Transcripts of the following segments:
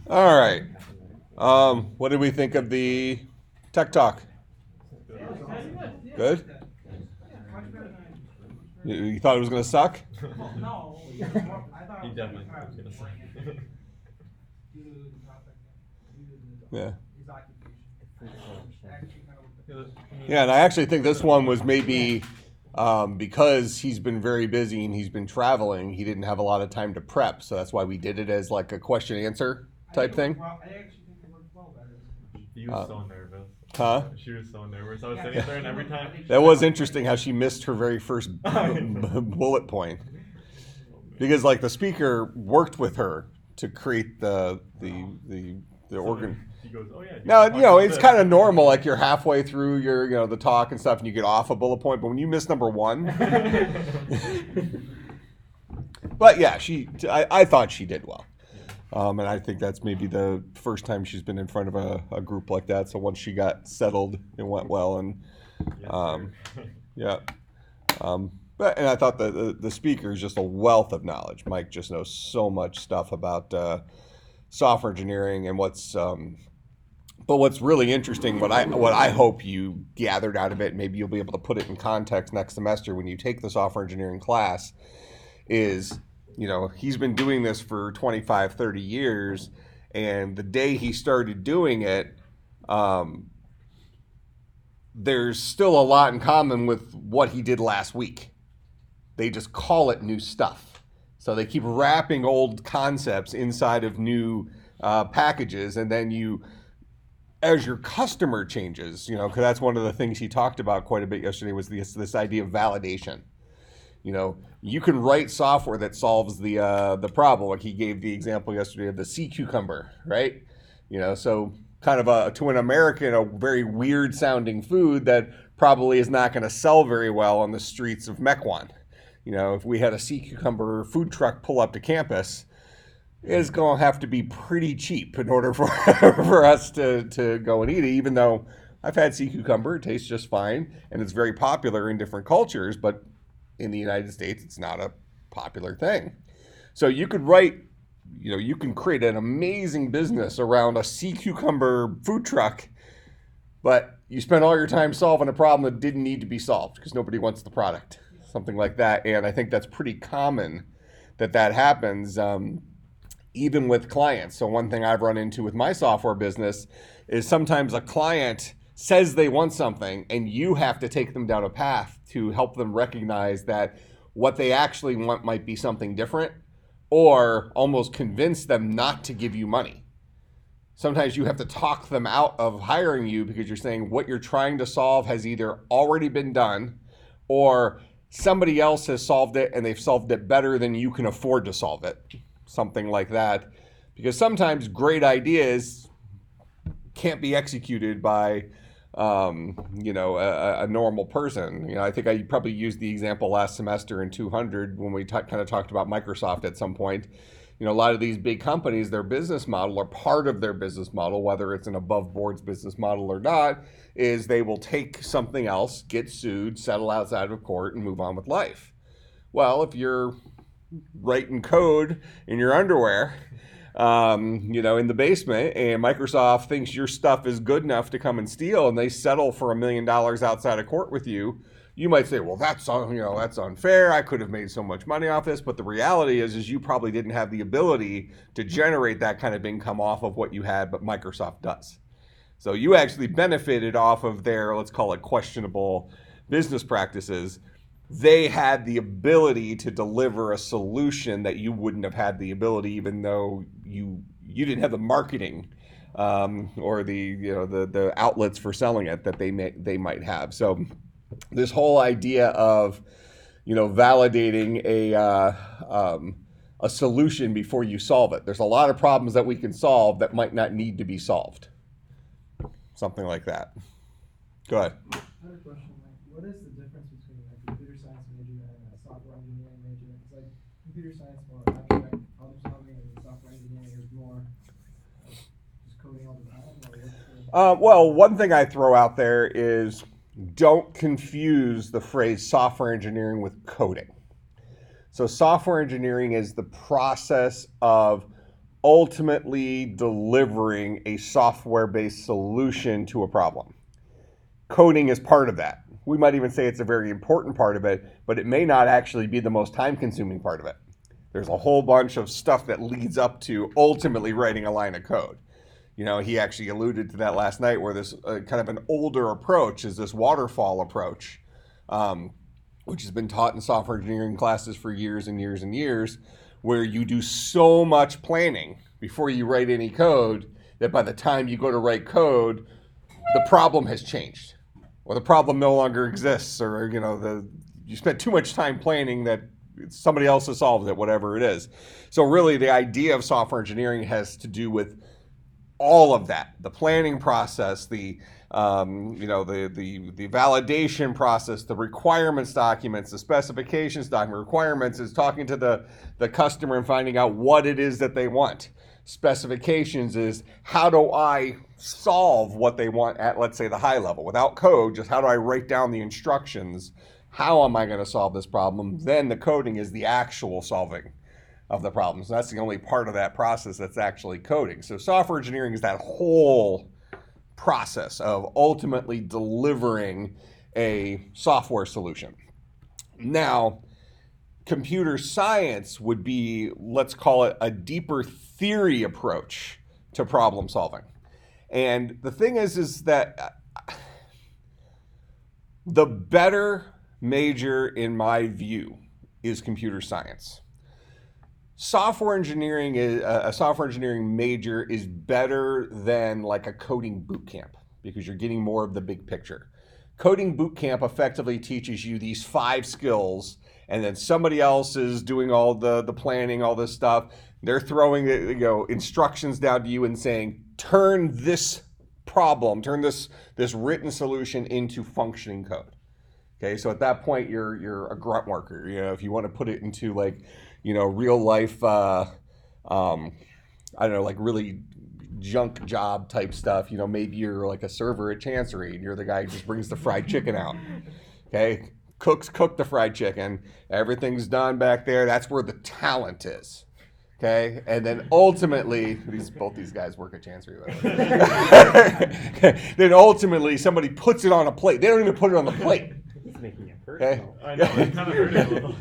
All right. What did we think of the tech talk? Good? You thought it was going to suck? He definitely was gonna say. Yeah. Yeah, and I actually think this one was maybe because he's been very busy and he's been traveling, he didn't have a lot of time to prep. So that's why we did it as like a question answer type thing. I actually think it worked well better. He was so nervous. Huh? She was so nervous. I was sitting there, and every time. That was interesting how she missed her very first bullet point. Because like the speaker worked with her to create the organ. He goes, "Oh yeah." Now, it's kind of normal. Like you're halfway through your, the talk and stuff, and you get off a bullet point. But when you miss number one, but yeah, I thought she did well, and I think that's maybe the first time she's been in front of a group like that. So once she got settled, it went well, and yeah. But I thought the speaker is just a wealth of knowledge. Mike just knows so much stuff about software engineering and but what's really interesting, what I hope you gathered out of it, maybe you'll be able to put it in context next semester when you take the software engineering class, is, he's been doing this for 25, 30 years, and the day he started doing it, there's still a lot in common with what he did last week. They just call it new stuff. So they keep wrapping old concepts inside of new packages, and then as your customer changes, because that's one of the things he talked about quite a bit yesterday was this idea of validation. You can write software that solves the problem. Like he gave the example yesterday of the sea cucumber, right? So kind of to an American, a very weird sounding food that probably is not going to sell very well on the streets of Mequon. If we had a sea cucumber food truck pull up to campus, it's going to have to be pretty cheap in order for us to go and eat it, even though I've had sea cucumber. It tastes just fine, and it's very popular in different cultures, but in the United States, it's not a popular thing. So you could you can create an amazing business around a sea cucumber food truck, but you spend all your time solving a problem that didn't need to be solved because nobody wants the product, something like that. And I think that's pretty common that happens. Even with clients. So one thing I've run into with my software business is sometimes a client says they want something and you have to take them down a path to help them recognize that what they actually want might be something different, or almost convince them not to give you money. Sometimes you have to talk them out of hiring you because you're saying what you're trying to solve has either already been done or somebody else has solved it and they've solved it better than you can afford to solve it. Something like that, because sometimes great ideas can't be executed by a normal person. I think I probably used the example last semester in 200 when we kind of talked about Microsoft at some point. A lot of these big companies, their business model, or part of their business model, whether it's an above boards business model or not, is they will take something else, get sued, settle outside of court, and move on with life. Well, if you're writing code in your underwear, in the basement, and Microsoft thinks your stuff is good enough to come and steal, and they settle for $1 million outside of court with you, you might say, well, that's unfair. I could have made so much money off this. But the reality is you probably didn't have the ability to generate that kind of income off of what you had, but Microsoft does. So you actually benefited off of their, let's call it, questionable business practices. They had the ability to deliver a solution that you wouldn't have had the ability, even though you didn't have the marketing or the outlets for selling it that they might have. So this whole idea of validating a solution before you solve it. There's a lot of problems that we can solve that might not need to be solved. Something like that. Go ahead. I have a question. What is the difference between a computer science major and a software engineering major? It's like computer science more abstract problem solving, and software engineering is more just coding all the time. Well, one thing I throw out there is don't confuse the phrase software engineering with coding. So software engineering is the process of ultimately delivering a software-based solution to a problem. Coding is part of that. We might even say it's a very important part of it, but it may not actually be the most time-consuming part of it. There's a whole bunch of stuff that leads up to ultimately writing a line of code. You know, he actually alluded to that last night, where this kind of an older approach is this waterfall approach, which has been taught in software engineering classes for years and years and years, where you do so much planning before you write any code that by the time you go to write code, the problem has changed, or the problem no longer exists, or you spent too much time planning that somebody else has solved it, whatever it is. So really, the idea of software engineering has to do with all of that: the planning process, the validation process, the requirements documents, the specifications document. Requirements is talking to the customer and finding out what it is that they want. Specifications is, how do I solve what they want at, let's say, the high level without code? Just how do I write down the instructions? How am I going to solve this problem? Then the coding is the actual solving of the problem. So that's the only part of that process that's actually coding. So software engineering is that whole process of ultimately delivering a software solution. Now, computer science would be, let's call it, a deeper theory approach to problem solving. And the thing is that the better major, in my view, is computer science. Software engineering is a software engineering major is better than like a coding boot camp, because you're getting more of the big picture. Coding boot camp effectively teaches you these 5 skills, and then somebody else is doing all the planning, all this stuff. They're throwing instructions down to you and saying, turn this problem, turn this written solution into functioning code. Okay, so at that point, you're a grunt worker. If you want to put it into real life, I don't know, like really junk job type stuff. Maybe you're like a server at Chancery and you're the guy who just brings the fried chicken out. Okay, cook the fried chicken. Everything's done back there. That's where the talent is. Okay, and then ultimately, both these guys work at Chancery, by the way. Then ultimately, somebody puts it on a plate. They don't even put it on the plate. Making it personal. I know, it kind of hurt it a little.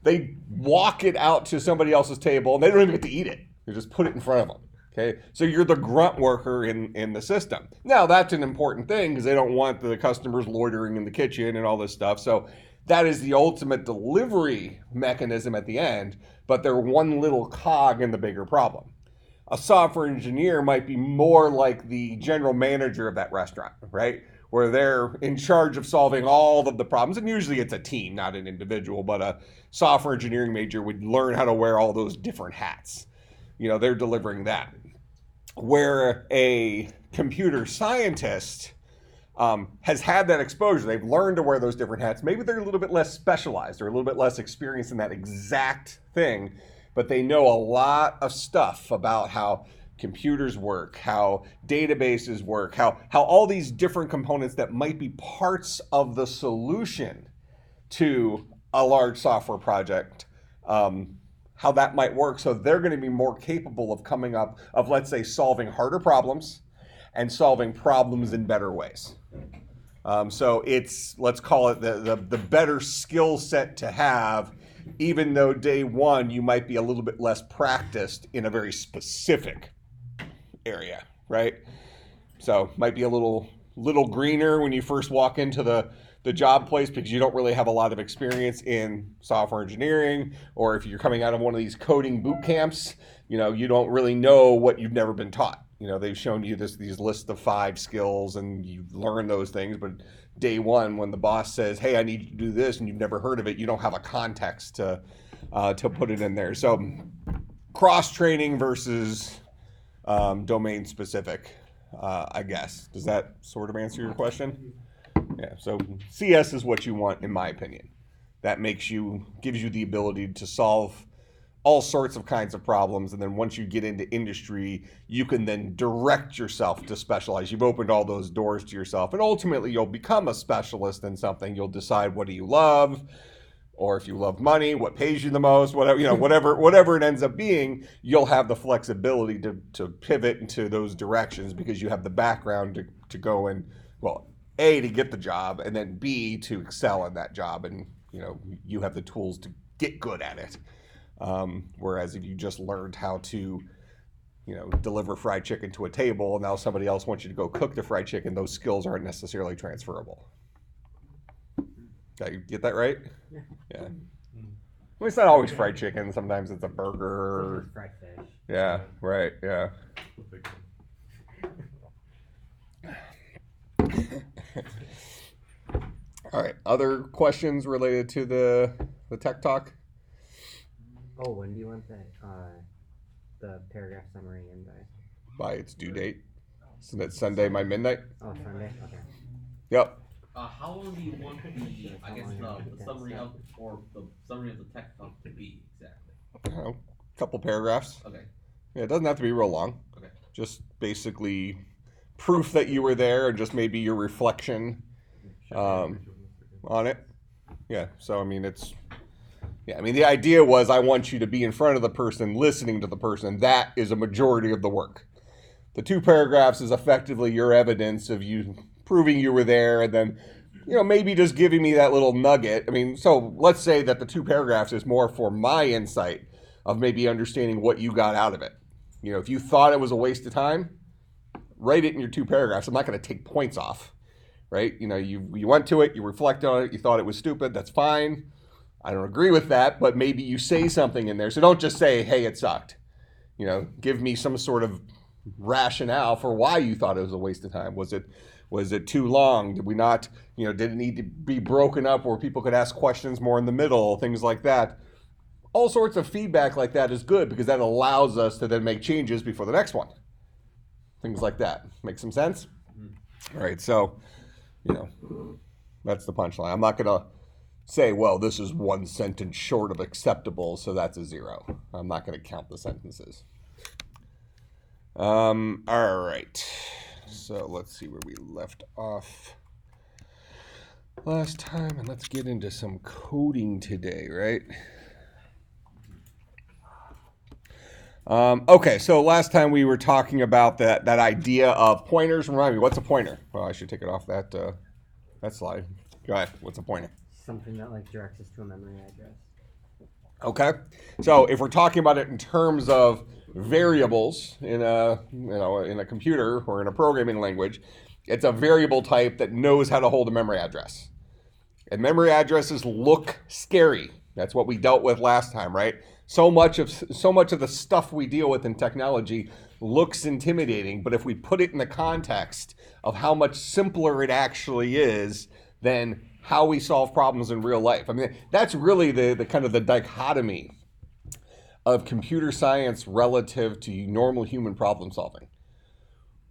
They walk it out to somebody else's table, and they don't even get to eat it. They just put it in front of them. Okay, so you're the grunt worker in the system. Now, that's an important thing, because they don't want the customers loitering in the kitchen and all this stuff. So that is the ultimate delivery mechanism at the end, but they're one little cog in the bigger problem. A software engineer might be more like the general manager of that restaurant, right? Where they're in charge of solving all of the problems. And usually it's a team, not an individual, but a software engineering major would learn how to wear all those different hats. They're delivering that. Where a computer scientist has had that exposure. They've learned to wear those different hats. Maybe they're a little bit less specialized or a little bit less experienced in that exact thing, but they know a lot of stuff about how computers work, how databases work, how all these different components that might be parts of the solution to a large software project, how that might work. So they're going to be more capable of coming up of, let's say, solving harder problems and solving problems in better ways. So it's, let's call it the better skill set to have, even though day one you might be a little bit less practiced in a very specific area, right? So might be a little greener when you first walk into the job place, because you don't really have a lot of experience in software engineering, or if you're coming out of one of these coding boot camps, you don't really know what you've never been taught. They've shown you these lists of 5 skills and you learn those things, but day one, when the boss says, hey, I need you to do this, and you've never heard of it, you don't have a context to put it in there. So cross-training versus domain specific, I guess. Does that sort of answer your question? Yeah, so CS is what you want, in my opinion. That gives you the ability to solve all sorts of kinds of problems, and then once you get into industry, you can then direct yourself to specialize. You've opened all those doors to yourself, and ultimately you'll become a specialist in something. You'll decide, what do you love? Or if you love money, what pays you the most, whatever it ends up being, you'll have the flexibility to pivot into those directions because you have the background to go and, well, A, to get the job, and then B, to excel in that job. And, you have the tools to get good at it. Whereas if you just learned how to, deliver fried chicken to a table, and now somebody else wants you to go cook the fried chicken, those skills aren't necessarily transferable. Did you get that right? Yeah. Well, it's not always fried chicken. Sometimes it's a burger. Fried fish. Yeah, right, yeah. All right, other questions related to the tech talk? Oh, when do you want the paragraph summary in By its due date. So that's Sunday, my midnight? Oh, Sunday? Okay. Yep. How long do you want the summary of the tech talk to be exactly? I don't know, couple paragraphs. Okay. Yeah, it doesn't have to be real long. Okay. Just basically proof that you were there and just maybe your reflection on it. Yeah, so the idea was I want you to be in front of the person, listening to the person. That is a majority of the work. The 2 paragraphs is effectively your evidence of you proving you were there, and then, maybe just giving me that little nugget. So let's say that the 2 paragraphs is more for my insight of maybe understanding what you got out of it. If you thought it was a waste of time, write it in your 2 paragraphs. I'm not going to take points off, right? You went to it, you reflected on it, you thought it was stupid. That's fine. I don't agree with that, but maybe you say something in there. So don't just say, hey, it sucked. Give me some sort of rationale for why you thought it was a waste of time. Was it too long? Did we not, did it need to be broken up where people could ask questions more in the middle, things like that. All sorts of feedback like that is good because that allows us to then make changes before the next one. Things like that. Make some sense? Mm-hmm. All right, so, that's the punchline. I'm not going to say, well, this is 1 sentence short of acceptable, so that's a 0. I'm not going to count the sentences. All right. So let's see where we left off last time, and let's get into some coding today, right? Okay, so last time we were talking about that idea of pointers. Remind me, what's a pointer? Well, I should take it off that slide. Go ahead. What's a pointer? Something that directs us to a memory address. Okay, so if we're talking about it in terms of variables in a computer or in a programming language, it's a variable type that knows how to hold a memory address. And memory addresses look scary. That's what we dealt with last time, right? So much of the stuff we deal with in technology looks intimidating, but if we put it in the context of how much simpler it actually is than how we solve problems in real life. That's really the kind of the dichotomy of computer science relative to normal human problem solving.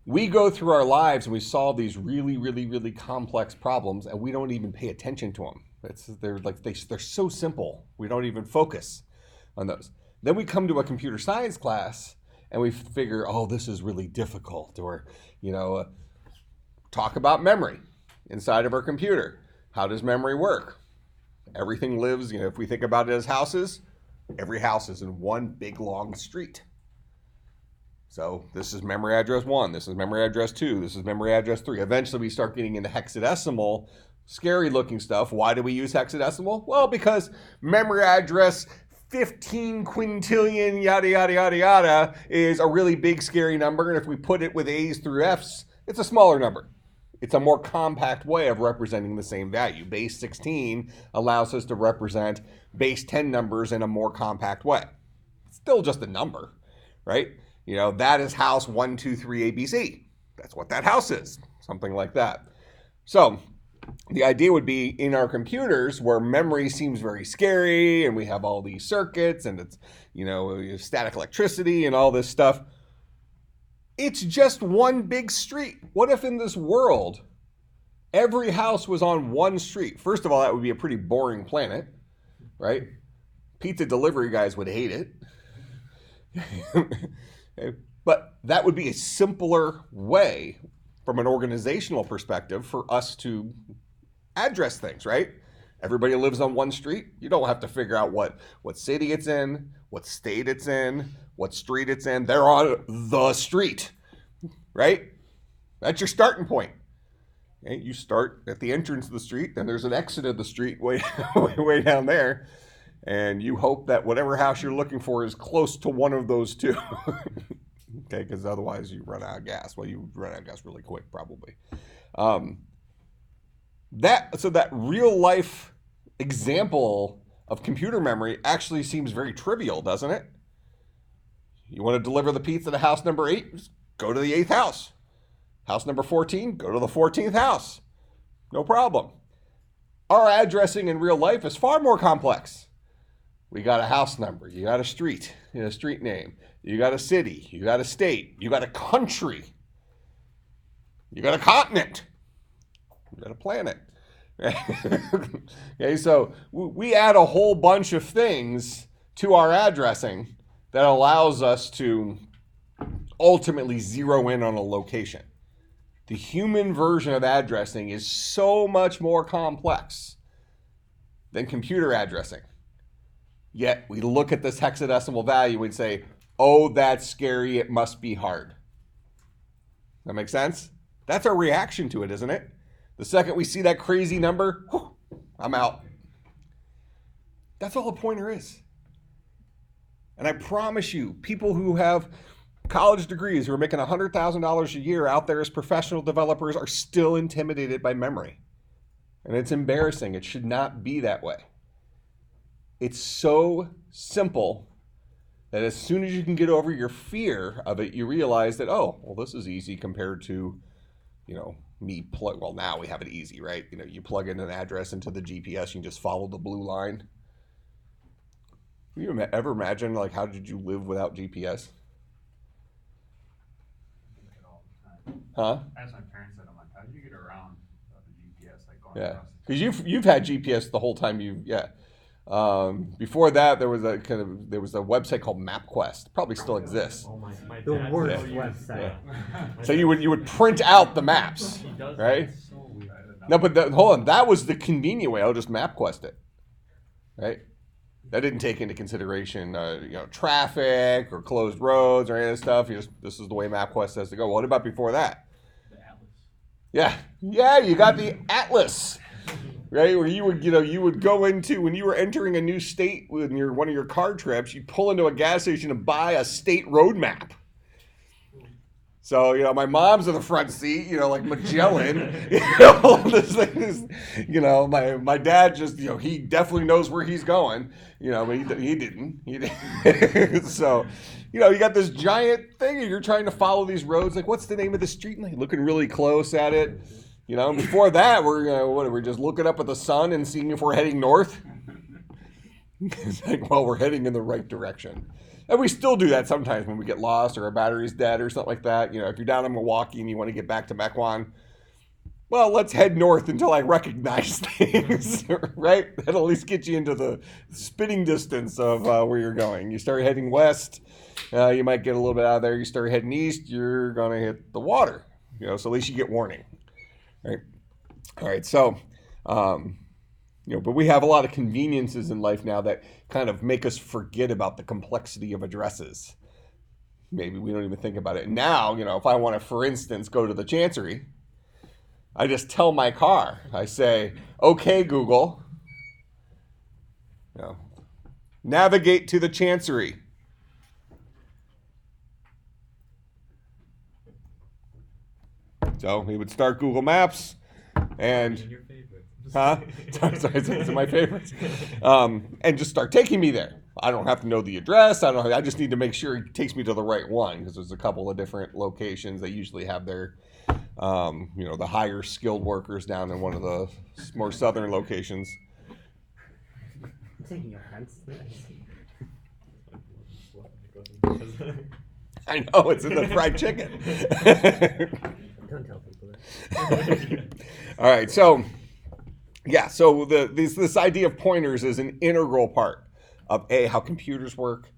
We go through our lives and we solve these really, really, really complex problems, and we don't even pay attention to them. They're so simple. We don't even focus on those. Then we come to a computer science class and we figure, oh, this is really difficult, or talk about memory inside of our computer. How does memory work? Everything lives, if we think about it as houses, every house is in one big long street. So this is memory address 1, this is memory address 2, this is memory address 3. Eventually we start getting into hexadecimal, scary looking stuff. Why do we use hexadecimal? Well, because memory address 15 quintillion yada yada yada yada is a really big scary number, and if we put it with A's through F's, it's a smaller number. It's a more compact way of representing the same value. Base 16 allows us to represent base 10 numbers in a more compact way. It's still just a number, right? That is house 1, 2, 3, ABC. That's what that house is, something like that. So the idea would be in our computers where memory seems very scary and we have all these circuits and it's, static electricity and all this stuff. It's just one big street. What if in this world, every house was on one street? First of all, that would be a pretty boring planet, right? Pizza delivery guys would hate it. But that would be a simpler way from an organizational perspective for us to address things, right? Everybody lives on one street. You don't have to figure out what city it's in, what state it's in, what street it's in. They're on the street, right? That's your starting point. Okay? You start at the entrance of the street, then there's an exit of the street way, way down there, and you hope that whatever house you're looking for is close to one of those two. Okay, because otherwise you run out of gas. Well, you run out of gas really quick, probably. That real life example of computer memory actually seems very trivial, doesn't it? You want to deliver the pizza to house number 8? Just go to the 8th house. House number 14, go to the 14th house. No problem. Our addressing in real life is far more complex. We got a house number, you got a street name, you got a city, you got a state, you got a country, you got a continent, you got a planet. Okay, so we add a whole bunch of things to our addressing that allows us to ultimately zero in on a location. The human version of addressing is so much more complex than computer addressing. Yet we look at this hexadecimal value and say, oh, that's scary, it must be hard. That make sense? That's our reaction to it, isn't it? The second we see that crazy number, whew, I'm out. That's all a pointer is. And I promise you, people who have college degrees who are making $100,000 a year out there as professional developers are still intimidated by memory. And it's embarrassing. It should not be that way. It's so simple that as soon as you can get over your fear of it, you realize that, oh, well, this is easy compared to, well, now we have it easy, right? You plug in an address into the GPS, you just follow the blue line. Can you ever imagine, how did you live without GPS? Huh? As my parents said, I'm like, how did you get around the GPS, going Yeah, across the because you've had GPS the whole time before that, there was a website called MapQuest. Probably still exists. Oh my The dad worst still uses website. that. So you would print out the maps, He does that. right? It's so weird. No, but hold on, that was the convenient way. I'll just MapQuest it, right? That didn't take into consideration, traffic or closed roads or any of that stuff. This is the way MapQuest says to go. What about before that? The Atlas. Yeah, you got the Atlas. Right, where you would go into, when you were entering a new state with one of your car trips, you pull into a gas station and buy a state road map. So, my mom's in the front seat, like Magellan. This thing is, my dad just, he definitely knows where he's going, but he didn't. So, you got this giant thing and you're trying to follow these roads. Like, what's the name of the street? And you're looking really close at it. Before that, we're just looking up at the sun and seeing if we're heading north. It's like, well, we're heading in the right direction. And we still do that sometimes when we get lost or our battery's dead or something like that. If you're down in Milwaukee and you want to get back to Mequon, well, let's head north until I recognize things, right? That'll at least get you into the spitting distance of where you're going. You start heading west, you might get a little bit out of there. You start heading east, you're going to hit the water. So at least you get warning. Right. All right. So, but we have a lot of conveniences in life now that kind of make us forget about the complexity of addresses. Maybe we don't even think about it. Now, if I want to, for instance, go to the Chancery, I just tell my car, I say, okay, Google, navigate to the Chancery. So he would start Google Maps, and Your favorite. sorry, these are my favorites, and just start taking me there. I don't have to know the address. I just need to make sure he takes me to the right one, because there's a couple of different locations. They usually have their, the higher skilled workers down in one of the more southern locations. I'm taking offense to this. I know, it's in the fried chicken. Don't tell people that. All right, so this idea of pointers is an integral part of A, how computers work,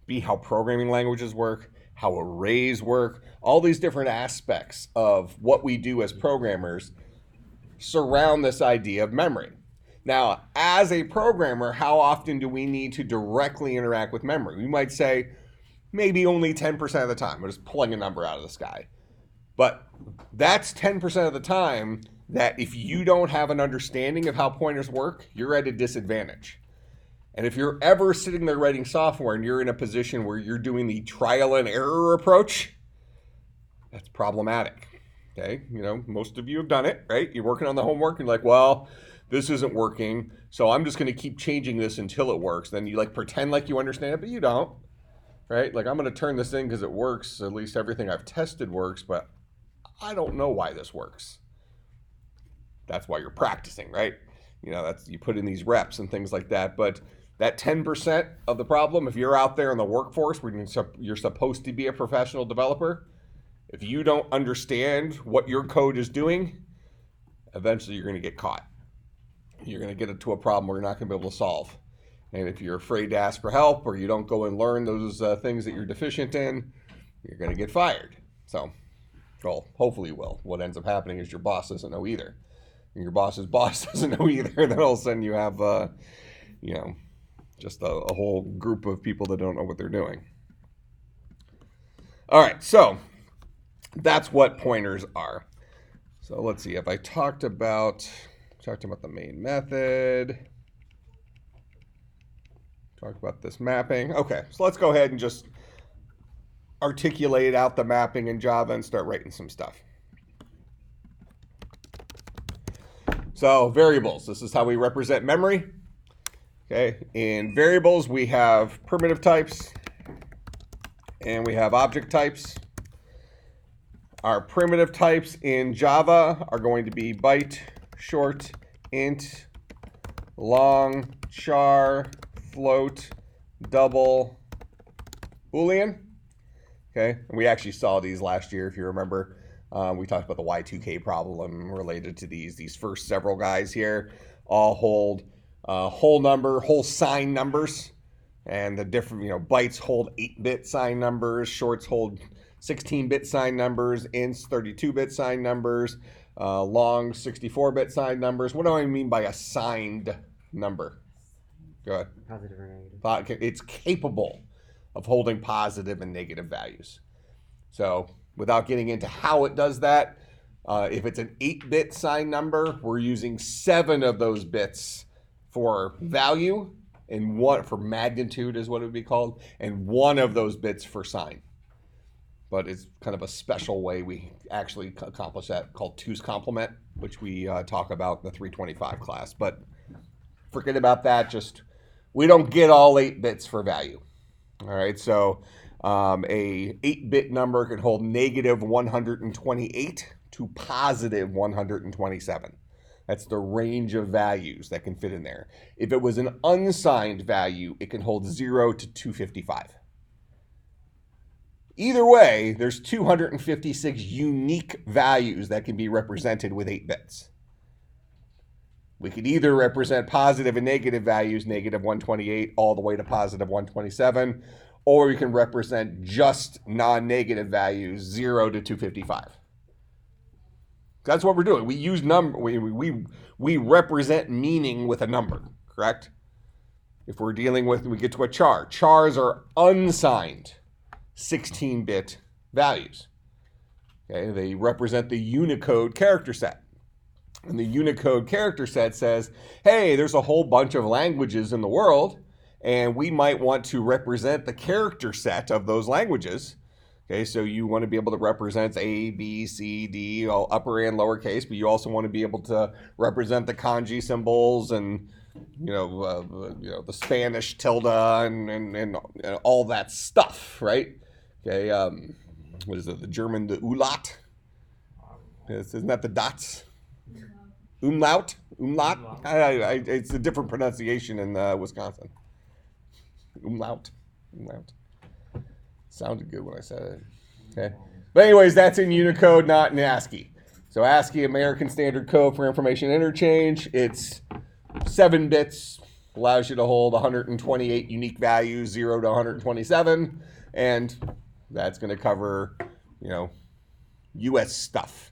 B, how programming languages work, how arrays work. All these different aspects of what we do as programmers surround this idea of memory. Now, as a programmer, how often do we need to directly interact with memory? We might say maybe only 10% of the time. We're just pulling a number out of the sky. But that's 10% of the time that if you don't have an understanding of how pointers work, you're at a disadvantage. And if you're ever sitting there writing software and you're in a position where you're doing the trial and error approach, that's problematic. Okay, you know, most of you have done it, right? You're working on the homework and you're like, well, this isn't working, so I'm just going to keep changing this until it works. Then you like pretend like you understand it, but you don't, right? Like, I'm going to turn this in because it works. At least everything I've tested works, but I don't know why this works. That's why you're practicing, right? You know, that's, you put in these reps and things like that. But that 10% of the problem, if you're out there in the workforce where you're supposed to be a professional developer, if you don't understand what your code is doing, eventually you're going to get caught. You're going to get into a problem where you're not going to be able to solve. And if you're afraid to ask for help or you don't go and learn those things that you're deficient in, you're going to get fired. So, well, hopefully you will. What ends up happening is your boss doesn't know either. And your boss's boss doesn't know either. Then all of a sudden you have, you know, just a whole group of people that don't know what they're doing. All right, so that's what pointers are. So let's see, if I talked about the main method, talked about this mapping. Okay, so let's go ahead and just articulate out the mapping in Java and start writing some stuff. So variables, this is how we represent memory. Okay, in variables we have primitive types and we have object types. Our primitive types in Java are going to be byte, short, int, long, char, float, double, Boolean. Okay, and we actually saw these last year if you remember. We talked about the Y2K problem related to these first several guys here. All hold whole number, whole sign numbers, and the different, you know, bytes hold 8-bit sign numbers, shorts hold 16-bit sign numbers, ints 32-bit sign numbers, long 64-bit sign numbers. What do I mean by a signed number? Go ahead. Positive or negative. It's capable of holding positive and negative values. So without getting into how it does that, if it's an 8-bit sign number, we're using 7 of those bits for value and 1 for magnitude is what it would be called, and 1 of those bits for sign. But it's kind of a special way we actually accomplish that called 2's complement, which we talk about in the 325 class. But forget about that. Just, we don't get all 8 bits for value. All right, so a 8-bit number can hold negative 128 to positive 127. That's the range of values that can fit in there. If it was an unsigned value, it can hold 0 to 255. Either way, there's 256 unique values that can be represented with 8 bits. We could either represent positive and negative values, negative 128 all the way to positive 127, or we can represent just non-negative values, 0 to 255. That's what we're doing. We use number. We represent meaning with a number, correct? If we're dealing with, we get to a char. Chars are unsigned 16-bit values. Okay, they represent the Unicode character set. And the Unicode character set says, hey, there's a whole bunch of languages in the world, and we might want to represent the character set of those languages. Okay, so you want to be able to represent A, B, C, D, all upper and lowercase, but you also want to be able to represent the kanji symbols and the Spanish tilde and all that stuff, right? Okay, what is it? The German, the Umlaut? Isn't that the dots? Umlaut? It's a different pronunciation in Wisconsin. Umlaut. Sounded good when I said it. Okay. But anyways, that's in Unicode, not in Ascii. So Ascii, American Standard Code for Information Interchange. It's 7 bits, allows you to hold 128 unique values, 0 to 127, and that's going to cover, U.S. stuff.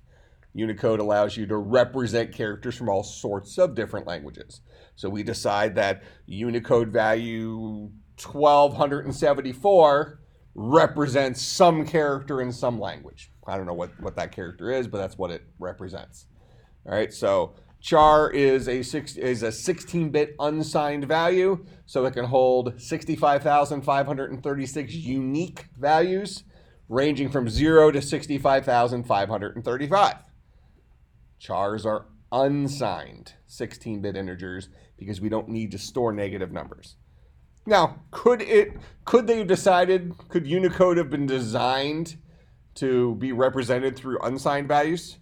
Unicode allows you to represent characters from all sorts of different languages. So we decide that Unicode value 1274 represents some character in some language. I don't know what that character is, but that's what it represents. All right, so char is a 16-bit unsigned value, so it can hold 65,536 unique values, ranging from 0 to 65,535. Chars are unsigned 16-bit integers because we don't need to store negative numbers. Now, could Unicode have been designed to be represented through unsigned values?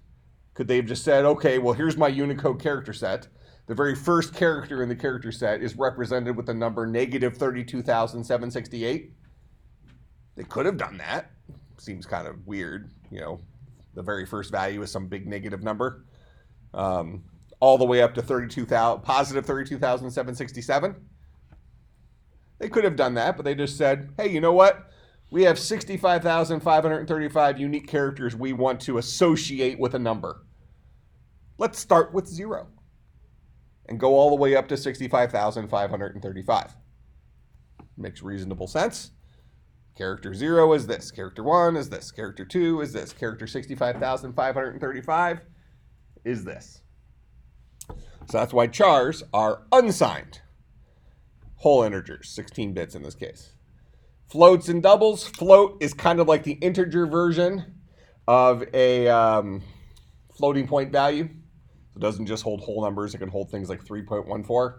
Could they have just said, okay, well, here's my Unicode character set. The very first character in the character set is represented with the number negative 32,768. They could have done that. Seems kind of weird, you know. The very first value is some big negative number. All the way up to positive 32,767. They could have done that, but they just said, hey, you know what? We have 65,535 unique characters we want to associate with a number. Let's start with 0 and go all the way up to 65,535. Makes reasonable sense. Character 0 is this. Character 1 is this. Character 2 is this. Character 65,535 is this. So that's why chars are unsigned. Whole integers, 16 bits in this case. Floats and doubles. Float is kind of like the integer version of a floating point value. It doesn't just hold whole numbers. It can hold things like 3.14.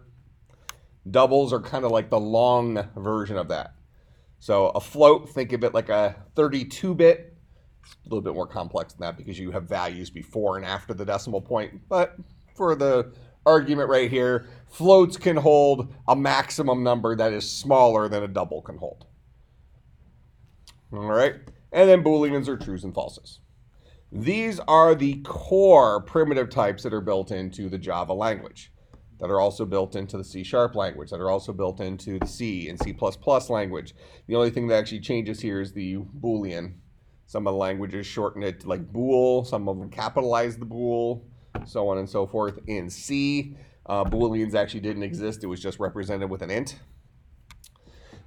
Doubles are kind of like the long version of that. So a float, think of it like a 32-bit. A little bit more complex than that because you have values before and after the decimal point. But for the argument right here, floats can hold a maximum number that is smaller than a double can hold. All right, and then Booleans are trues and falses. These are the core primitive types that are built into the Java language, that are also built into the C# language, that are also built into the C and C++ language. The only thing that actually changes here is the Boolean. Some of the languages shorten it to like bool, some of them capitalize the bool, so on and so forth. In C, Booleans actually didn't exist. It was just represented with an int.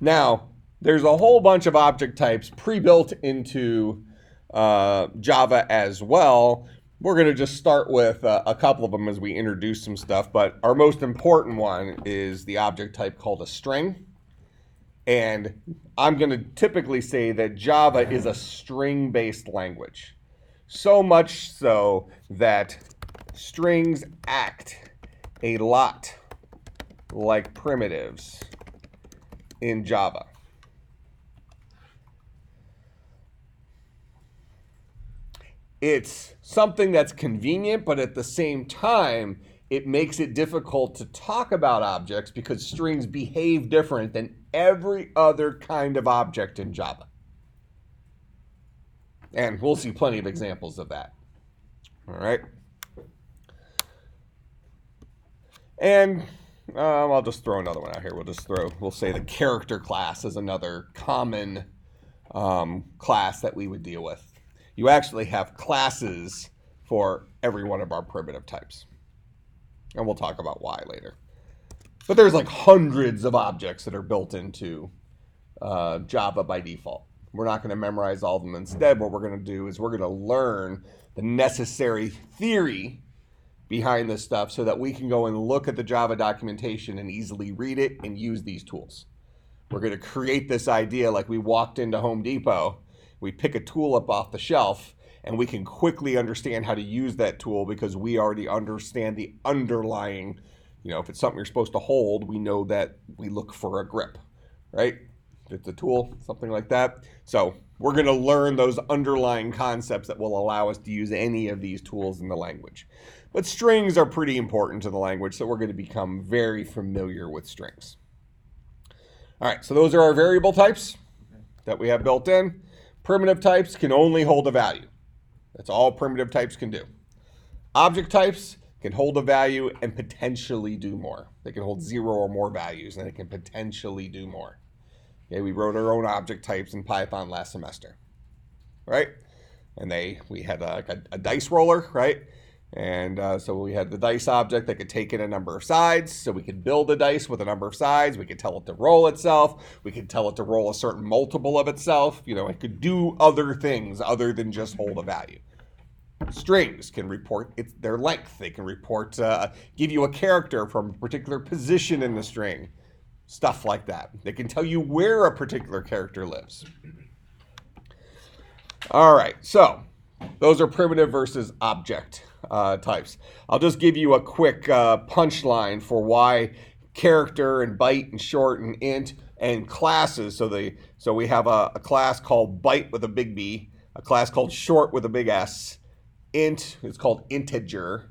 Now, there's a whole bunch of object types pre-built into Java as well. We're going to just start with a couple of them as we introduce some stuff, but our most important one is the object type called a string. And I'm going to typically say that Java is a string-based language. So much so that strings act a lot like primitives in Java. It's something that's convenient, but at the same time, it makes it difficult to talk about objects because strings behave different than every other kind of object in Java. And we'll see plenty of examples of that. All right. And I'll just throw another one out here. We'll say the character class is another common class that we would deal with. You actually have classes for every one of our primitive types. And we'll talk about why later. But there's like hundreds of objects that are built into Java by default. We're not going to memorize all of them. Instead, what we're going to do is we're going to learn the necessary theory behind this stuff so that we can go and look at the Java documentation and easily read it and use these tools. We're going to create this idea like we walked into Home Depot, we pick a tool up off the shelf, and we can quickly understand how to use that tool because we already understand the underlying, if it's something you're supposed to hold, we know that we look for a grip, right? If it's a tool, something like that. So we're going to learn those underlying concepts that will allow us to use any of these tools in the language. But strings are pretty important to the language, so we're going to become very familiar with strings. All right, so those are our variable types that we have built in. Primitive types can only hold a value. That's all primitive types can do. Object types can hold a value and potentially do more. They can hold 0 or more values, and they can potentially do more. Okay, we wrote our own object types in Python last semester, right? And we had a dice roller, right? And so we had the dice object that could take in a number of sides. So we could build a dice with a number of sides. We could tell it to roll itself. We could tell it to roll a certain multiple of itself. You know, it could do other things other than just hold a value. Strings can report their length. They can report, give you a character from a particular position in the string. Stuff like that. They can tell you where a particular character lives. All right, so those are primitive versus object types. I'll just give you a quick punchline for why character and byte and short and int and classes. So we have a class called byte with a big B, a class called short with a big S, int is called integer,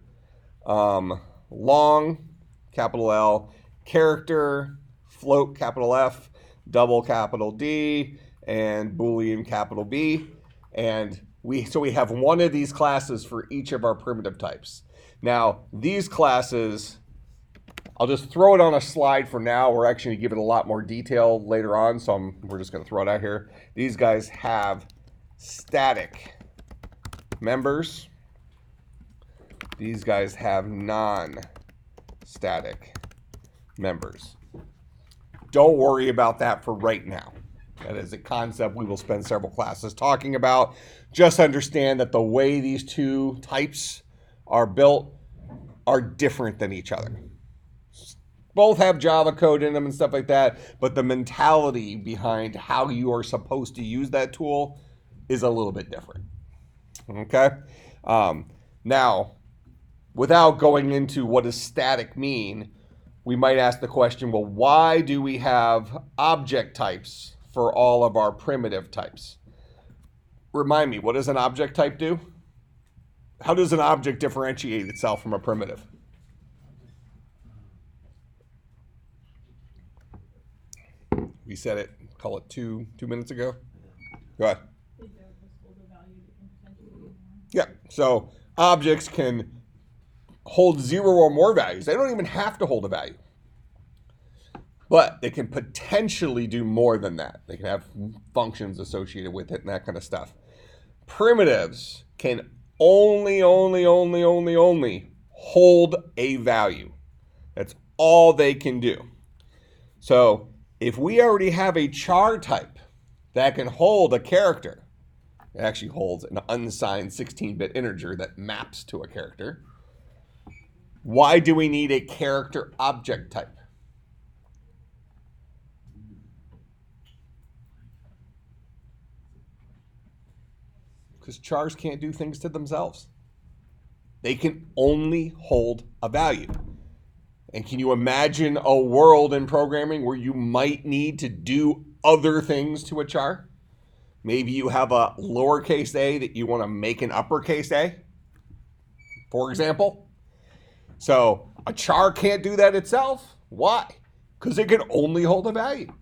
long, capital L, character, float, capital F, double, capital D, and Boolean, capital B. And we have one of these classes for each of our primitive types. Now, these classes, I'll just throw it on a slide for now. We're actually going to give it a lot more detail later on, so we're just going to throw it out here. These guys have static members. These guys have non-static members. Don't worry about that for right now. That is a concept we will spend several classes talking about. Just understand that the way these two types are built are different than each other. Both have Java code in them and stuff like that, but the mentality behind how you are supposed to use that tool is a little bit different. Okay? Now, without going into what does static mean, we might ask the question, well, why do we have object types for all of our primitive types? Remind me, what does an object type do? How does an object differentiate itself from a primitive? We said it, call it two minutes ago. Go ahead. Yeah, so objects can hold 0 or more values. They don't even have to hold a value. But they can potentially do more than that. They can have functions associated with it and that kind of stuff. Primitives can only hold a value. That's all they can do. So if we already have a char type that can hold a character, it actually holds an unsigned 16-bit integer that maps to a character. Why do we need a character object type? Because chars can't do things to themselves. They can only hold a value. And can you imagine a world in programming where you might need to do other things to a char? Maybe you have a lowercase a that you want to make an uppercase a, for example. So a char can't do that itself. Why? Because it can only hold a value.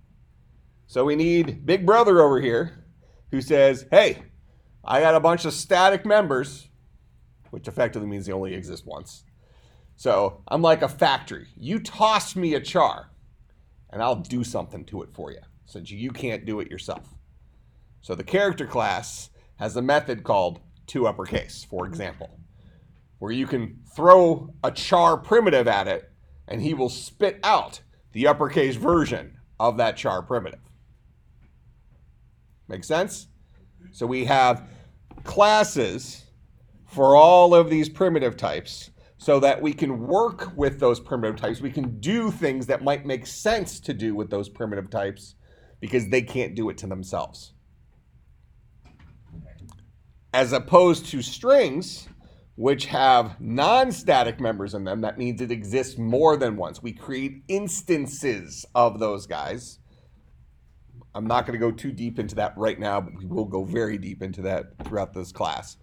So we need Big Brother over here who says, hey, I got a bunch of static members, which effectively means they only exist once. So I'm like a factory. You toss me a char, and I'll do something to it for you, since you can't do it yourself. So the character class has a method called toUpperCase, for example, where you can throw a char primitive at it, and he will spit out the uppercase version of that char primitive. Make sense? So we have classes for all of these primitive types so that we can work with those primitive types. We can do things that might make sense to do with those primitive types because they can't do it to themselves. As opposed to strings, which have non-static members in them, that means it exists more than once. We create instances of those guys. I'm not going to go too deep into that right now, but we will go very deep into that throughout this class.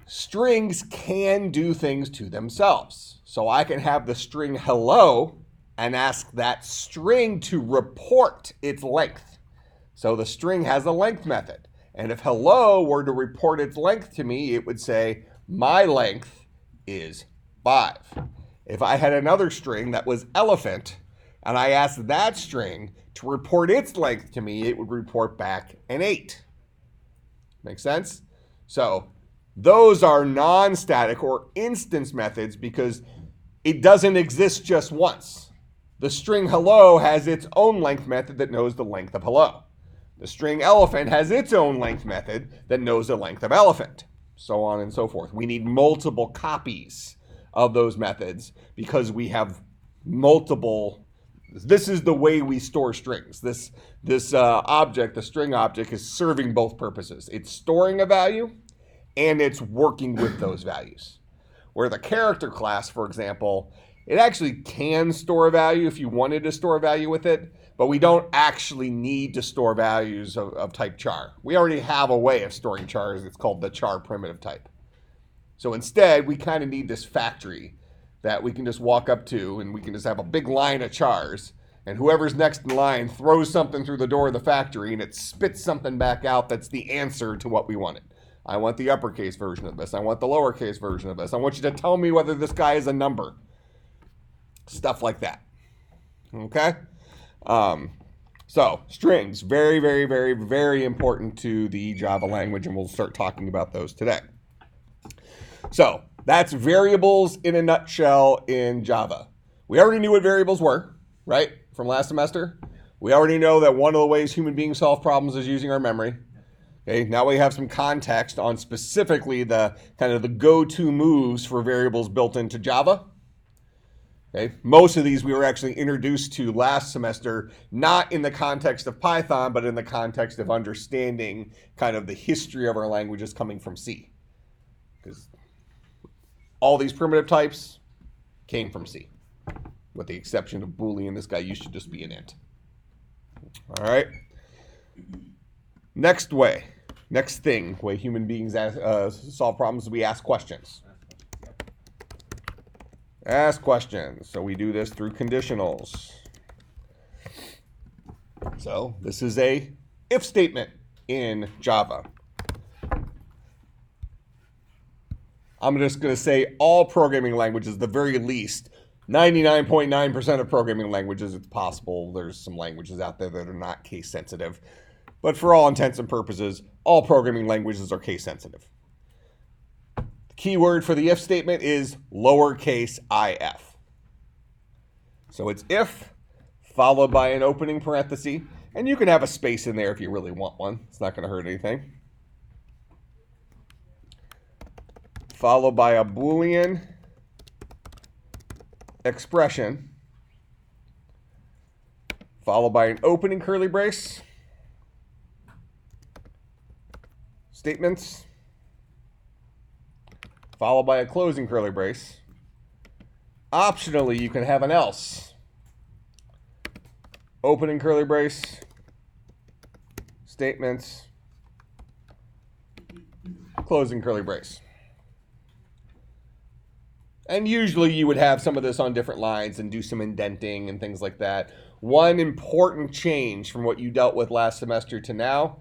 Strings can do things to themselves. So I can have the string hello and ask that string to report its length. So the string has a length method. And if hello were to report its length to me, it would say, my length is 5. If I had another string that was elephant, and I asked that string to report its length to me, it would report back an 8. Make sense? So those are non-static or instance methods because it doesn't exist just once. The string hello has its own length method that knows the length of hello. The string elephant has its own length method that knows the length of elephant, so on and so forth. We need multiple copies of those methods because we have multiple. This is the way we store strings. This object, the string object, is serving both purposes. It's storing a value and it's working with those values. Where the character class, for example, it actually can store a value if you wanted to store a value with it, but we don't actually need to store values of type char. We already have a way of storing chars. It's called the char primitive type. So instead, we kind of need this factory that we can just walk up to, and we can just have a big line of chars, and whoever's next in line throws something through the door of the factory, and it spits something back out that's the answer to what we wanted. I want the uppercase version of this. I want the lowercase version of this. I want you to tell me whether this guy is a number. Stuff like that. Okay? So strings, very, very, very, very important to the Java language, and we'll start talking about those today. So that's variables in a nutshell in Java. We already knew what variables were, right, from last semester. We already know that one of the ways human beings solve problems is using our memory. Okay, now we have some context on specifically the kind of the go-to moves for variables built into Java. Okay, most of these we were actually introduced to last semester, not in the context of Python, but in the context of understanding kind of the history of our languages coming from C. Because all these primitive types came from C, with the exception of Boolean. This guy used to just be an int. All right. Next way, next thing, way human beings solve problems, we ask questions. Ask questions. So we do this through conditionals. So this is a if statement in Java. I'm just going to say all programming languages, at the very least, 99.9% of programming languages, it's possible there's some languages out there that are not case sensitive. But for all intents and purposes, all programming languages are case sensitive. The key word for the if statement is lowercase if. So it's if followed by an opening parenthesis, and you can have a space in there if you really want one. It's not going to hurt anything. Followed by a Boolean expression, followed by an opening curly brace, statements, followed by a closing curly brace. Optionally, you can have an else. Opening curly brace, statements, closing curly brace. And usually you would have some of this on different lines and do some indenting and things like that. One important change from what you dealt with last semester to now,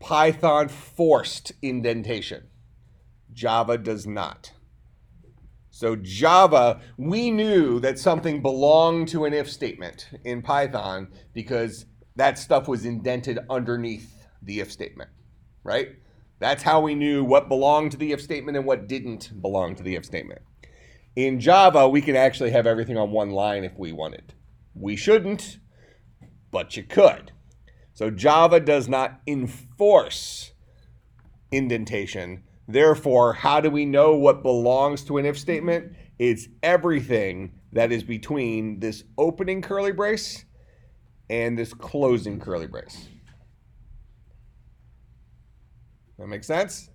Python forced indentation. Java does not. So Java, we knew that something belonged to an if statement in Python because that stuff was indented underneath the if statement, right? That's how we knew what belonged to the if statement and what didn't belong to the if statement. In Java, we can actually have everything on one line if we wanted. We shouldn't, but you could. So Java does not enforce indentation. Therefore, how do we know what belongs to an if statement? It's everything that is between this opening curly brace and this closing curly brace. That makes sense?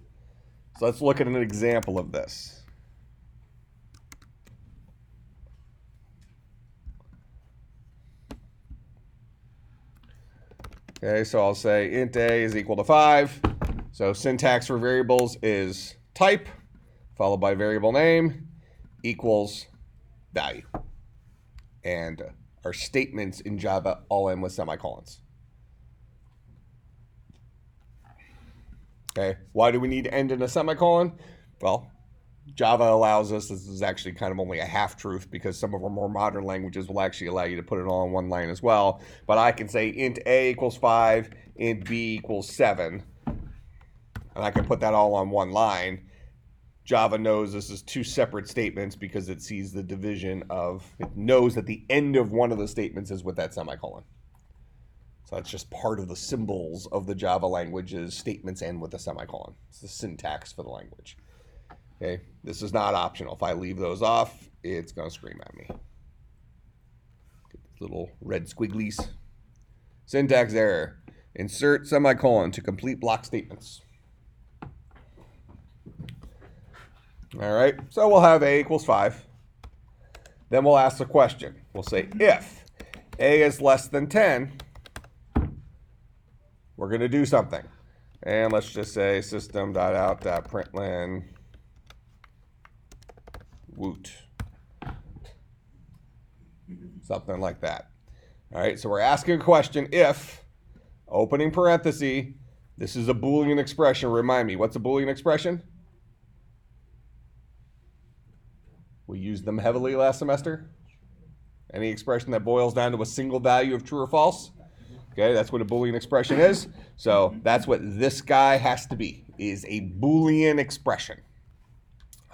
So let's look at an example of this. Okay, so I'll say int a is equal to 5. So syntax for variables is type, followed by variable name, equals value. And our statements in Java all end with semicolons. Okay, why do we need to end in a semicolon? Well, Java allows us, this is actually kind of only a half-truth because some of our more modern languages will actually allow you to put it all in one line as well. But I can say int a equals 5, int b equals 7. and I can put that all on one line. Java knows this is two separate statements because it sees the division of, it knows that the end of one of the statements is with that semicolon. So that's just part of the symbols of the Java language is statements end with a semicolon. It's the syntax for the language. Okay, this is not optional. If I leave those off, it's going to scream at me. Get these little red squigglies. Syntax error. Insert semicolon to complete block statements. All right, so we'll have a equals 5. Then we'll ask the question. We'll say if a is less than 10, we're going to do something. And let's just say system.out.println woot. Something like that. All right, so we're asking a question if, opening parenthesis, this is a Boolean expression. Remind me, what's a Boolean expression? We used them heavily last semester. Any expression that boils down to a single value of true or false. Okay, that's what a Boolean expression is. So that's what this guy has to be, is a Boolean expression.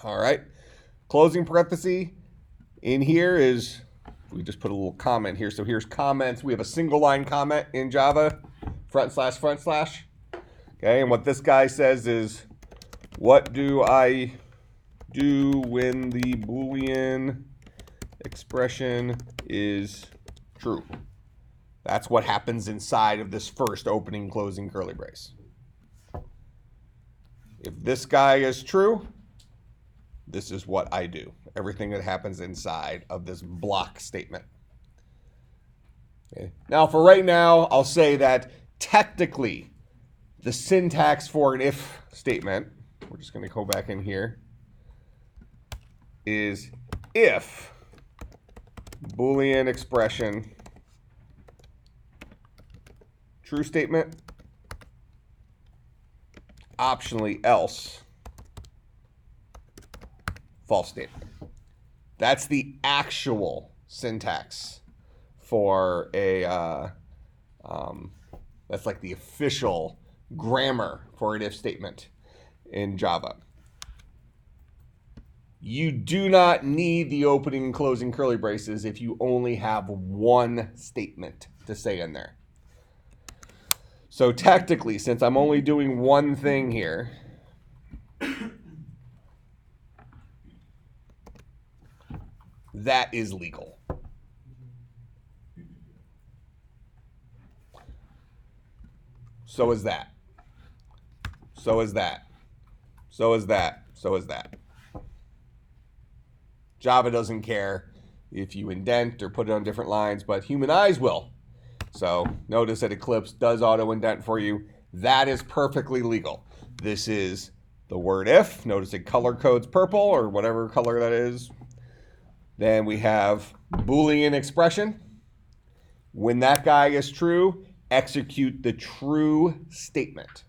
All right, closing parenthesis. In here is, we just put a little comment here. So here's comments. We have a single line comment in Java, front slash. Okay, and what this guy says is, what do I do when the Boolean expression is true? That's what happens inside of this first opening closing curly brace. If this guy is true, this is what I do. Everything that happens inside of this block statement. Okay. Now for right now, I'll say that technically the syntax for an if statement, we're just going to go back in here, is if Boolean expression true statement, optionally else false statement. That's the actual syntax for a, that's like the official grammar for an if statement in Java. You do not need the opening and closing curly braces if you only have one statement to say in there. So technically, since I'm only doing one thing here, that is legal. So is that. So is that. So is that. So is that. Java doesn't care if you indent or put it on different lines, but human eyes will. So notice that Eclipse does auto indent for you. That is perfectly legal. This is the word if. Notice it color codes purple or whatever color that is. Then we have Boolean expression. When that guy is true, execute the true statement.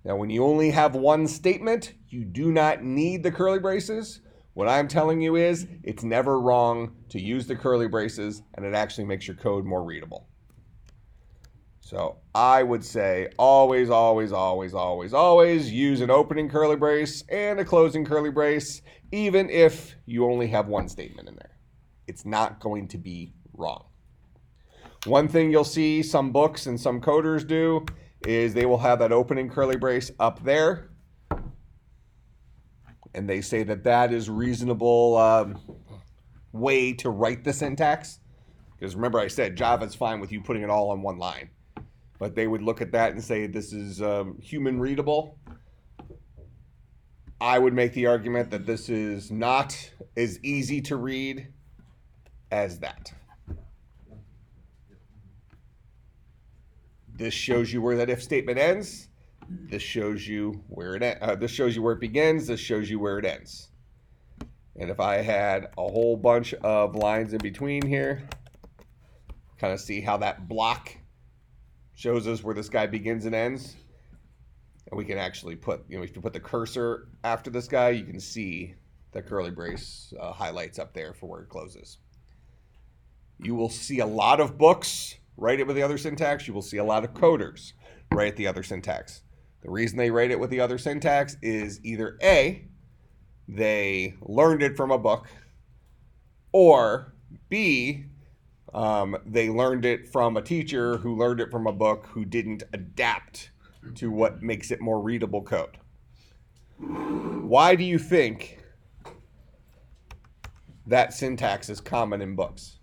Now, when you only have one statement, you do not need the curly braces. What I'm telling you is it's never wrong to use the curly braces, and it actually makes your code more readable. So I would say always, always, always, always, always use an opening curly brace and a closing curly brace, even if you only have one statement in there. It's not going to be wrong. One thing you'll see some books and some coders do is they will have that opening curly brace up there. And they say that that is reasonable way to write the syntax. Because remember I said Java's fine with you putting it all on one line. But they would look at that and say this is human readable. I would make the argument that this is not as easy to read as that. This shows you where that if statement ends. This shows you where it this shows you where it begins. This shows you where it ends. And if I had a whole bunch of lines in between here, kind of see how that block shows us where this guy begins and ends. And we can actually put, if you put the cursor after this guy, you can see the curly brace highlights up there for where it closes. You will see a lot of books write it with the other syntax. You will see a lot of coders write the other syntax. The reason they write it with the other syntax is either A, they learned it from a book, or B, they learned it from a teacher who learned it from a book who didn't adapt to what makes it more readable code. Why do you think that syntax is common in books?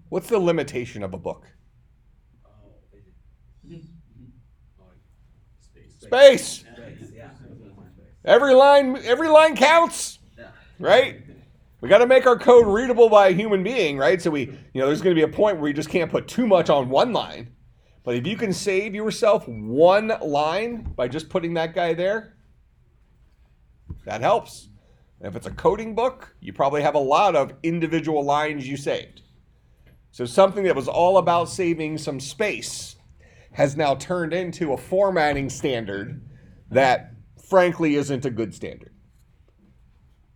What's the limitation of a book? Space. Every line counts, right? We got to make our code readable by a human being, right? So there's going to be a point where you just can't put too much on one line. But if you can save yourself one line by just putting that guy there, that helps. And if it's a coding book, you probably have a lot of individual lines you saved. So something that was all about saving some space has now turned into a formatting standard that frankly isn't a good standard.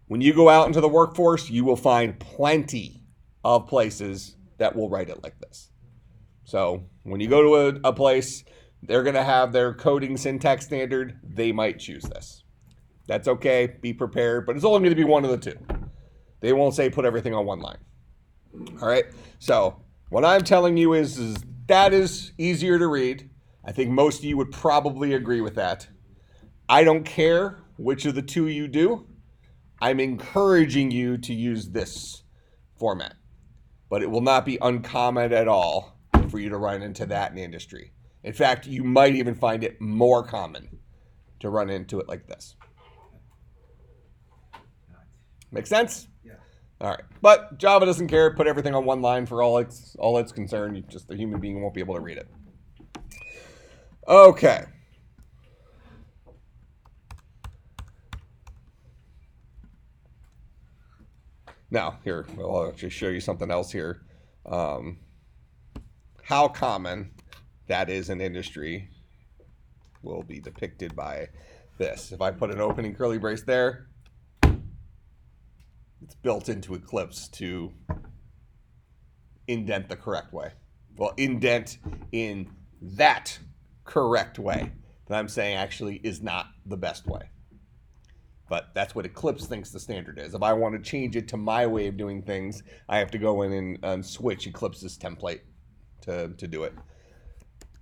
When you go out into the workforce, you will find plenty of places that will write it like this. So when you go to a place, they're going to have their coding syntax standard. They might choose this. That's okay. Be prepared, but it's only going to be one of the two. They won't say put everything on one line. All right. So what I'm telling you is that is easier to read. I think most of you would probably agree with that. I don't care which of the two you do. I'm encouraging you to use this format, but it will not be uncommon at all for you to run into that in the industry. In fact, you might even find it more common to run into it like this. Make sense? Yeah. All right. But Java doesn't care. Put everything on one line for all it's concerned. A human being won't be able to read it. Okay. Now, here, I'll actually show you something else here. How common that is in industry will be depicted by this. If I put an opening curly brace there, it's built into Eclipse to indent the correct way. Well, indent in that correct way that I'm saying actually is not the best way. But that's what Eclipse thinks the standard is. If I want to change it to my way of doing things, I have to go in and switch Eclipse's template to do it.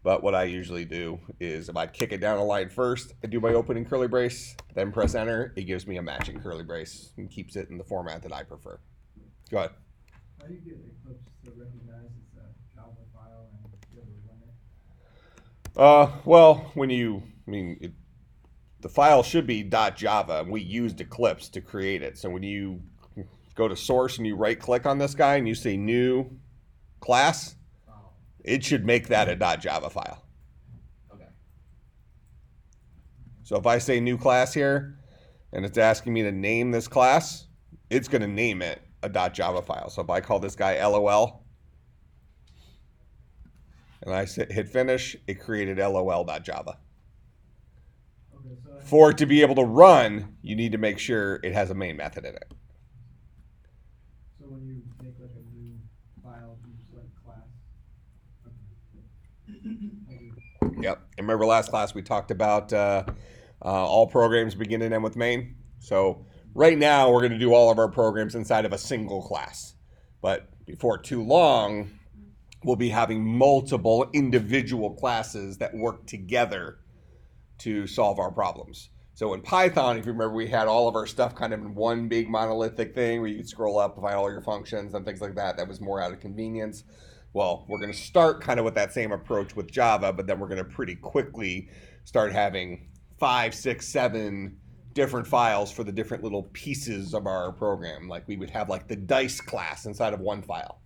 But what I usually do is if I kick it down a line first, I do my opening curly brace, then press enter, it gives me a matching curly brace and keeps it in the format that I prefer. Go ahead. How do you get Eclipse to recognize it's a Java file and be able to run it? The file should be .java, and we used Eclipse to create it. So when you go to source and you right-click on this guy and you say new class, it should make that a .java file. Okay. So if I say new class here, and it's asking me to name this class, it's going to name it a .java file. So if I call this guy LOL, and I hit finish, it created LOL.java. For it to be able to run, you need to make sure it has a main method in it. So when you make like a new file, you just select class. Yep. And remember last class we talked about all programs begin and end with main. So right now we're going to do all of our programs inside of a single class. But before too long, we'll be having multiple individual classes that work together to solve our problems. So in Python, if you remember, we had all of our stuff kind of in one big monolithic thing where you could scroll up and find all your functions and things like that. That was more out of convenience. Well, we're going to start kind of with that same approach with Java, but then we're going to pretty quickly start having 5, 6, 7 different files for the different little pieces of our program. Like we would have like the dice class inside of one file.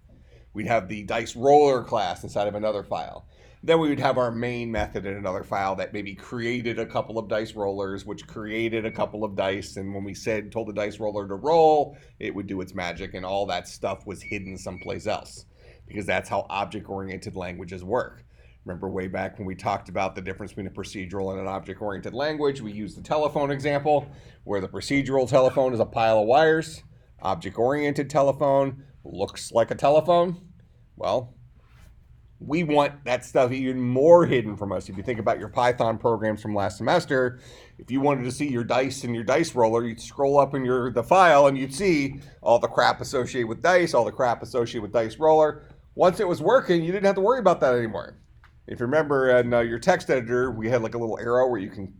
We'd have the dice roller class inside of another file. Then we would have our main method in another file that maybe created a couple of dice rollers, which created a couple of dice. And when we told the dice roller to roll, it would do its magic. And all that stuff was hidden someplace else because that's how object-oriented languages work. Remember way back when we talked about the difference between a procedural and an object-oriented language, we used the telephone example where the procedural telephone is a pile of wires. Object-oriented telephone looks like a telephone. Well, we want that stuff even more hidden from us. If you think about your Python programs from last semester, if you wanted to see your dice and your dice roller, you'd scroll up in the file and you'd see all the crap associated with dice, all the crap associated with dice roller. Once it was working, you didn't have to worry about that anymore. If you remember in your text editor, we had like a little arrow where you can,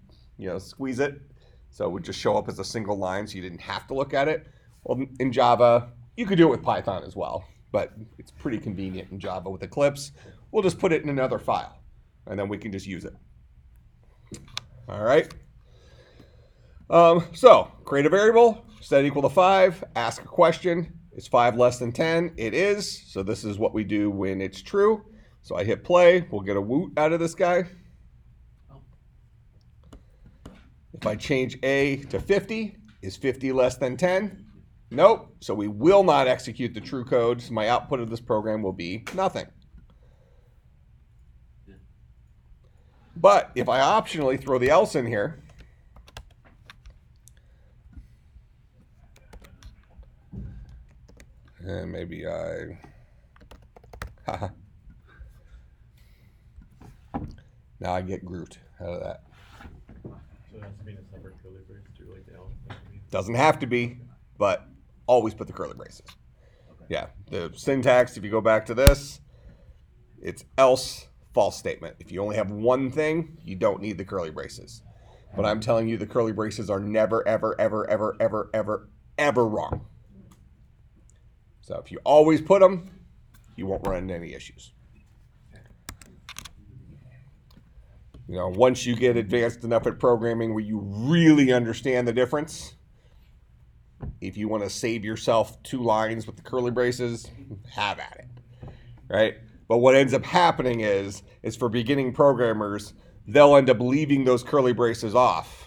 squeeze it. So it would just show up as a single line, so you didn't have to look at it. Well, in Java, you could do it with Python as well, but it's pretty convenient in Java with Eclipse. We'll just put it in another file, and then we can just use it. All right. So create a variable, set equal to 5, ask a question. Is 5 less than 10? It is. So this is what we do when it's true. So I hit play. We'll get a woot out of this guy. If I change A to 50, is 50 less than 10? Nope. So we will not execute the true code. So my output of this program will be nothing. But if I optionally throw the else in here, and maybe now I get Groot out of that. So it has to be in a separate curly brace to like the else. Doesn't have to be, but always put the curly braces. Yeah, the syntax, if you go back to this, it's else false statement. If you only have one thing, you don't need the curly braces. But I'm telling you, the curly braces are never, ever, ever, ever, ever, ever, ever wrong. So if you always put them, you won't run into any issues. Once you get advanced enough at programming where you really understand the difference, if you want to save yourself 2 lines with the curly braces, have at it, right? But what ends up happening is for beginning programmers, they'll end up leaving those curly braces off.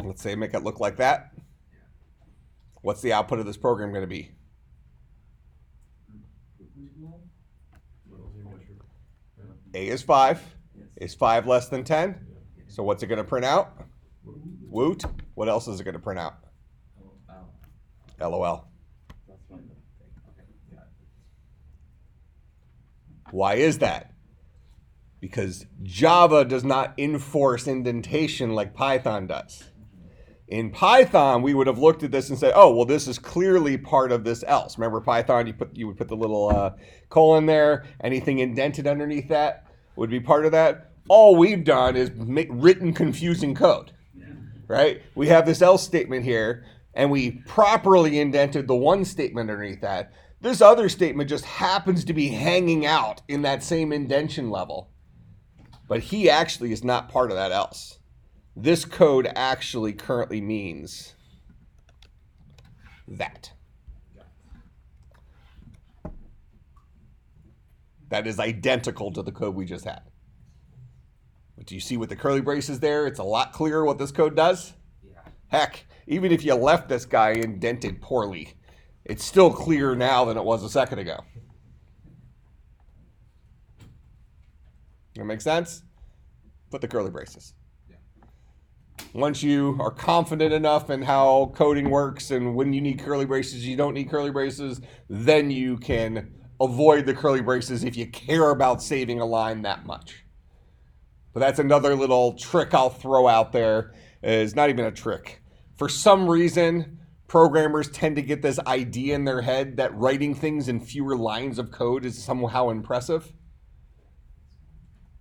Let's say make it look like that. What's the output of this program going to be? A is 5. Is 5 less than 10? So what's it going to print out? Woot. What else is it going to print out? LOL. Why is that? Because Java does not enforce indentation like Python does. In Python, we would have looked at this and said, oh, well, this is clearly part of this else. Remember Python, you would put the little colon there. Anything indented underneath that would be part of that. All we've done is written confusing code, right? We have this else statement here, and we properly indented the one statement underneath that. This other statement just happens to be hanging out in that same indentation level. But he actually is not part of that else. This code actually currently means that. That is identical to the code we just had. But do you see with the curly braces there? It's a lot clearer what this code does. Yeah. Heck, even if you left this guy indented poorly, it's still clearer now than it was a second ago. That make sense? Put the curly braces. Once you are confident enough in how coding works and when you need curly braces, you don't need curly braces, then you can avoid the curly braces if you care about saving a line that much. But that's another little trick I'll throw out there. It's not even a trick. For some reason, programmers tend to get this idea in their head that writing things in fewer lines of code is somehow impressive.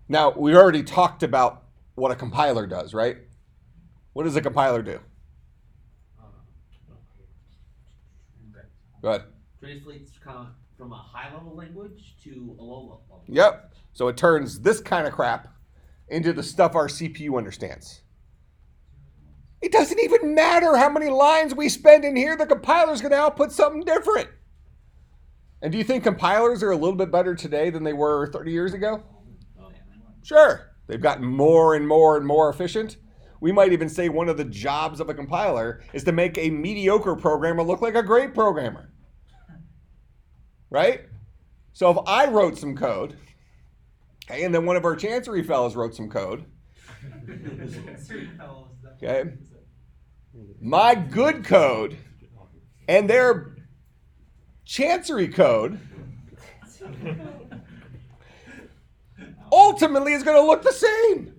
Now, we already talked about what a compiler does, right? What does a compiler do? Go ahead. Translates from a high-level language to a low-level language. Yep. So it turns this kind of crap into the stuff our CPU understands. It doesn't even matter how many lines we spend in here. The compiler's going to output something different. And do you think compilers are a little bit better today than they were 30 years ago? Oh, yeah. Sure. They've gotten more and more and more efficient. We might even say one of the jobs of a compiler is to make a mediocre programmer look like a great programmer. Right? So if I wrote some code, okay, and then one of our Chancery fellows wrote some code, okay, my good code and their Chancery code ultimately is going to look the same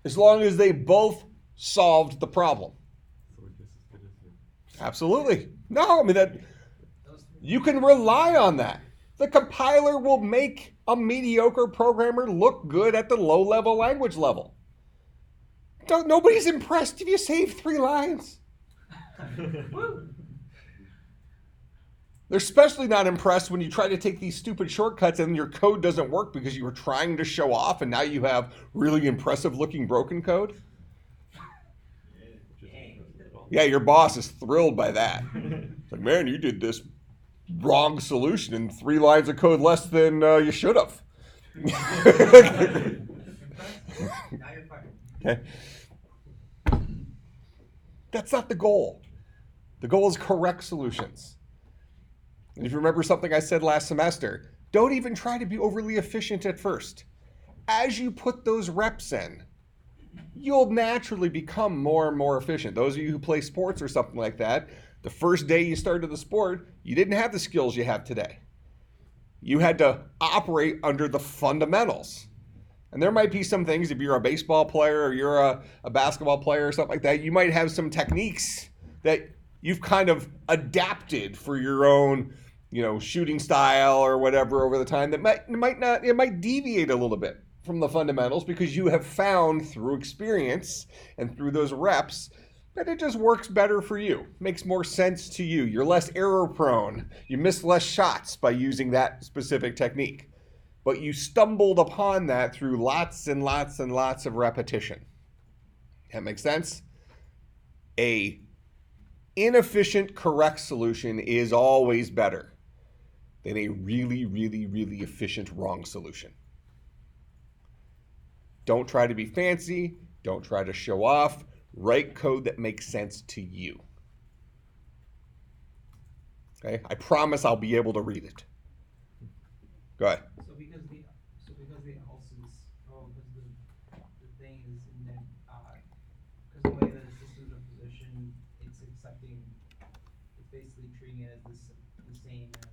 as long as they both solved the problem. Absolutely. No, I mean, that you can rely on that. The compiler will make a mediocre programmer look good at the low-level language level. Nobody's impressed if you save 3 lines. They're especially not impressed when you try to take these stupid shortcuts and your code doesn't work because you were trying to show off and now you have really impressive looking broken code. Yeah, your boss is thrilled by that. It's like, man, you did this wrong solution in 3 lines of code less than you should have. Okay. That's not the goal. The goal is correct solutions. And if you remember something I said last semester, don't even try to be overly efficient at first. As you put those reps in, you'll naturally become more and more efficient. Those of you who play sports or something like that, the first day you started the sport, you didn't have the skills you have today. You had to operate under the fundamentals. And there might be some things, if you're a baseball player or you're a basketball player or something like that, you might have some techniques that you've kind of adapted for your own, shooting style or whatever over the time that might deviate a little bit from the fundamentals because you have found through experience and through those reps that it just works better for you, makes more sense to you. You're less error prone. You miss less shots by using that specific technique. But you stumbled upon that through lots and lots and lots of repetition. That makes sense? A inefficient correct solution is always better than a really, really, really efficient wrong solution. Don't try to be fancy. Don't try to show off. Write code that makes sense to you. Okay? I promise I'll be able to read it. Go ahead. Because the else's, the thing is in that, because the way that the system's in position, it's accepting, it's basically treating it as the same as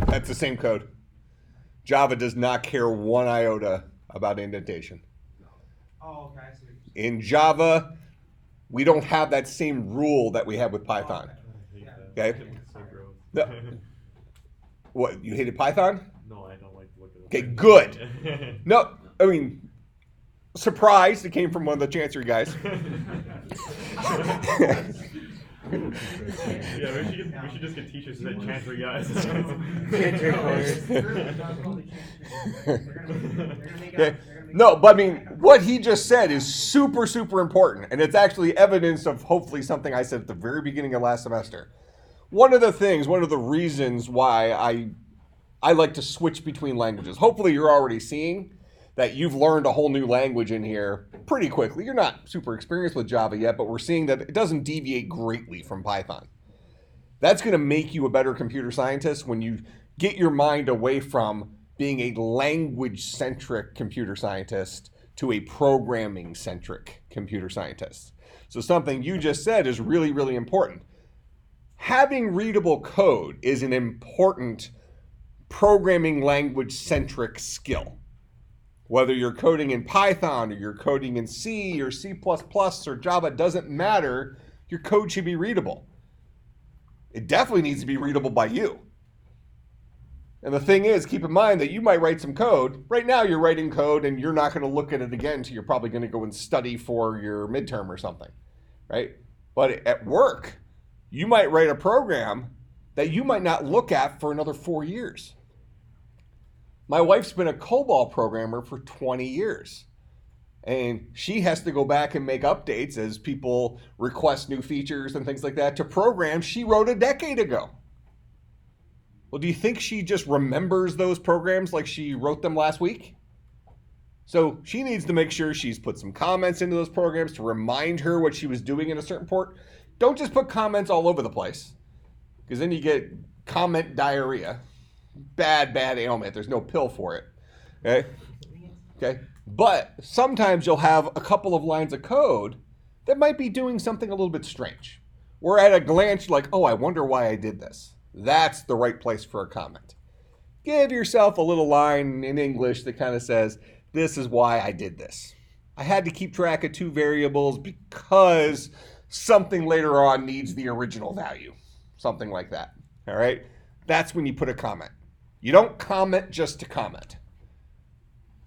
That's the same code. Java does not care one iota about indentation. Oh, okay, I see what you're saying. In Java, we don't have that same rule that we have with Python. Okay? No. What, you hated Python? No, I don't like to look at it. Okay, good. No, I mean, surprised it came from one of the Chancery guys. Yeah, we should just get t-shirts that said Chancery guys. Okay. No, but I mean, what he just said is super, super important. And it's actually evidence of hopefully something I said at the very beginning of last semester. One of the reasons why I like to switch between languages. Hopefully you're already seeing that you've learned a whole new language in here pretty quickly. You're not super experienced with Java yet, but we're seeing that it doesn't deviate greatly from Python. That's going to make you a better computer scientist when you get your mind away from being a language-centric computer scientist to a programming-centric computer scientist. So something you just said is really, really important. Having readable code is an important programming language-centric skill. Whether you're coding in Python or you're coding in C or C++ or Java, doesn't matter. Your code should be readable. It definitely needs to be readable by you. And the thing is, keep in mind that you might write some code. Right now you're writing code and you're not going to look at it again until you're probably going to go and study for your midterm or something, right? But at work, you might write a program that you might not look at for another 4 years. My wife's been a COBOL programmer for 20 years. And she has to go back and make updates as people request new features and things like that to programs she wrote a decade ago. Well, do you think she just remembers those programs like she wrote them last week? So she needs to make sure she's put some comments into those programs to remind her what she was doing in a certain port. Don't just put comments all over the place, because then you get comment diarrhea. Bad ailment. There's no pill for it. Okay. But sometimes you'll have a couple of lines of code that might be doing something a little bit strange. Or at a glance, you're like, oh, I wonder why I did this. That's the right place for a comment. Give yourself a little line in English that kind of says, this is why I did this. I had to keep track of 2 variables because something later on needs the original value. Something like that. All right? That's when you put a comment. You don't comment just to comment.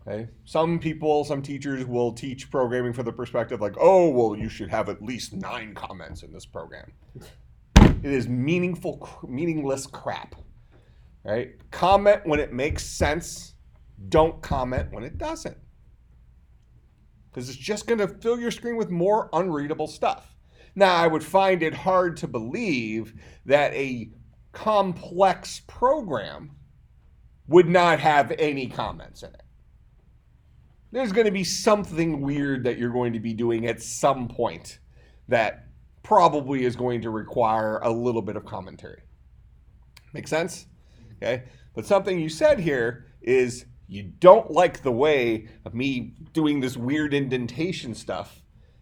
Okay? Some teachers will teach programming from the perspective like, oh, well, you should have at least 9 comments in this program. It is meaningless crap. Right? Comment when it makes sense. Don't comment when it doesn't. Because it's just going to fill your screen with more unreadable stuff. Now, I would find it hard to believe that a complex program would not have any comments in it. There's going to be something weird that you're going to be doing at some point that probably is going to require a little bit of commentary. Make sense? Okay. But something you said here is you don't like the way of me doing this weird indentation stuff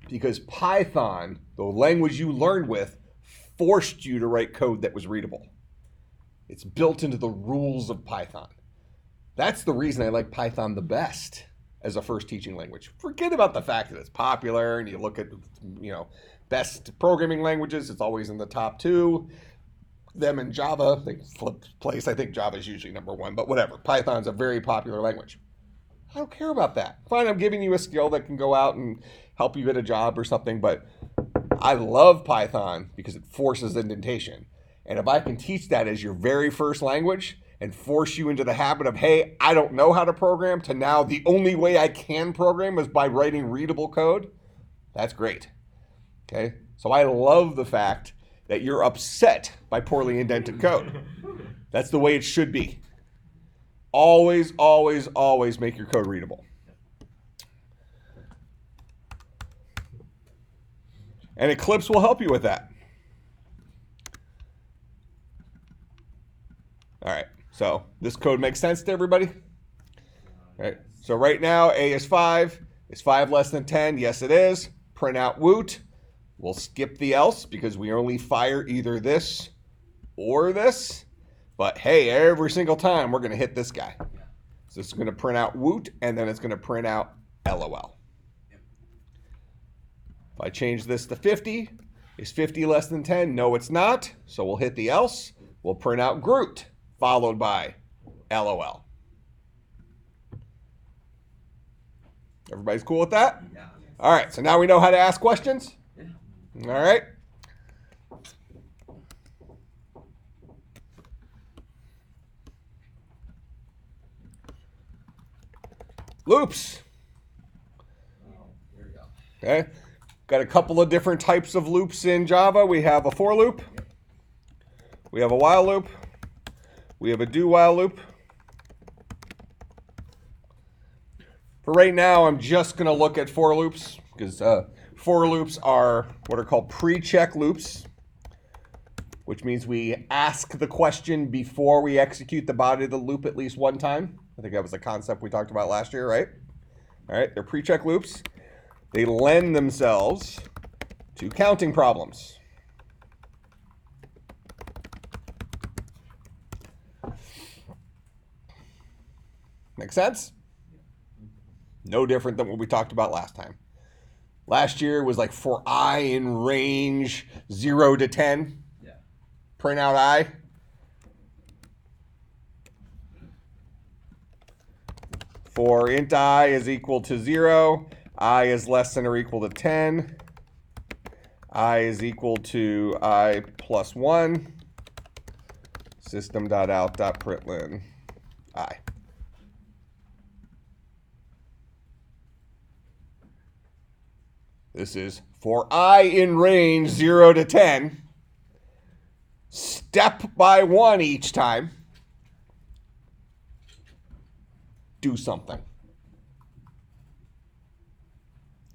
because Python, the language you learned with, forced you to write code that was readable. It's built into the rules of Python. That's the reason I like Python the best as a first teaching language. Forget about the fact that it's popular and you look at, best programming languages, it's always in the top 2. Them and Java, they flip place. I think Java is usually number 1, but whatever. Python's a very popular language. I don't care about that. Fine, I'm giving you a skill that can go out and help you get a job or something, but I love Python because it forces indentation. And if I can teach that as your very first language and force you into the habit of, hey, I don't know how to program, to now the only way I can program is by writing readable code, that's great. Okay? So I love the fact that you're upset by poorly indented code. That's the way it should be. Always, always, always make your code readable. And Eclipse will help you with that. All right, so this code makes sense to everybody? All right, so right now A is 5. Is 5 less than 10? Yes, it is. Print out woot. We'll skip the else because we only fire either this or this. But hey, every single time we're going to hit this guy. So it's going to print out woot, and then it's going to print out LOL. If I change this to 50, is 50 less than 10? No, it's not. So we'll hit the else. We'll print out Groot, followed by LOL. Everybody's cool with that? Yeah. All right, so now we know how to ask questions. All right. Loops. Here we go. Okay. Got a couple of different types of loops in Java. We have a for loop. We have a while loop. We have a do while loop. For right now, I'm just going to look at for loops because for loops are what are called pre-check loops, which means we ask the question before we execute the body of the loop at least one time. I think that was the concept we talked about last year, right? All right, they're pre-check loops. They lend themselves to counting problems. Make sense? No different than what we talked about last time. Last year was like for I in range 0 to 10. Yeah. Print out I. For int I is equal to 0. I is less than or equal to 10. I is equal to I plus 1. System.out.println I. This is for I in range 0 to 10. Step by 1 each time. do something.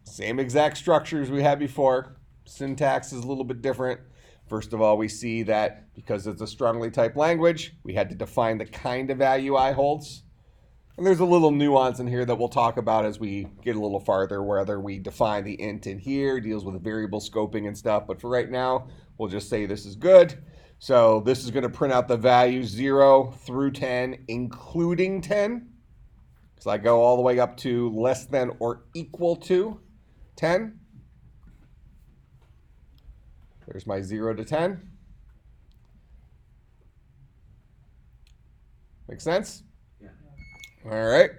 Same exact structures we had before. Syntax is a little bit different. First of all, we see that because it's a strongly typed language, we had to define the kind of value I holds. And there's a little nuance in here that we'll talk about as we get a little farther, whether we define the int in here, deals with variable scoping and stuff. But for right now, we'll just say this is good. So this is going to print out the value 0 through 10, including 10. So I go all the way up to less than or equal to 10. There's my 0 to 10. Make sense? Yeah. All right.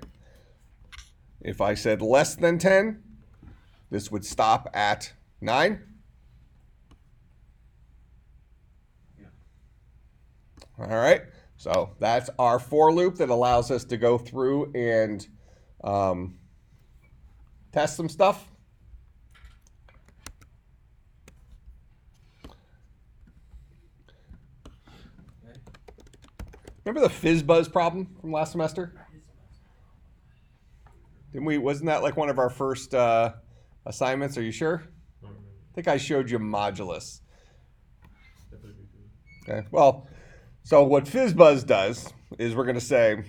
If I said less than 10, this would stop at 9. Yeah. All right. So that's our for loop that allows us to go through and test some stuff. Remember the Fizzbuzz problem from last semester? Didn't we? Wasn't that like one of our first assignments? Are you sure? I think I showed you modulus. Okay. Well, so what Fizzbuzz does is we're going to say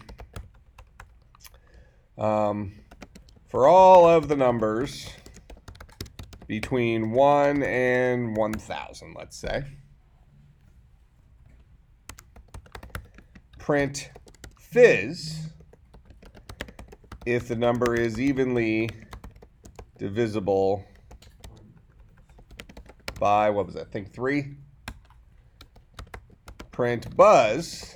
for all of the numbers between 1 and 1,000, let's say, print fizz if the number is evenly divisible by, what was that, I think 3. Print buzz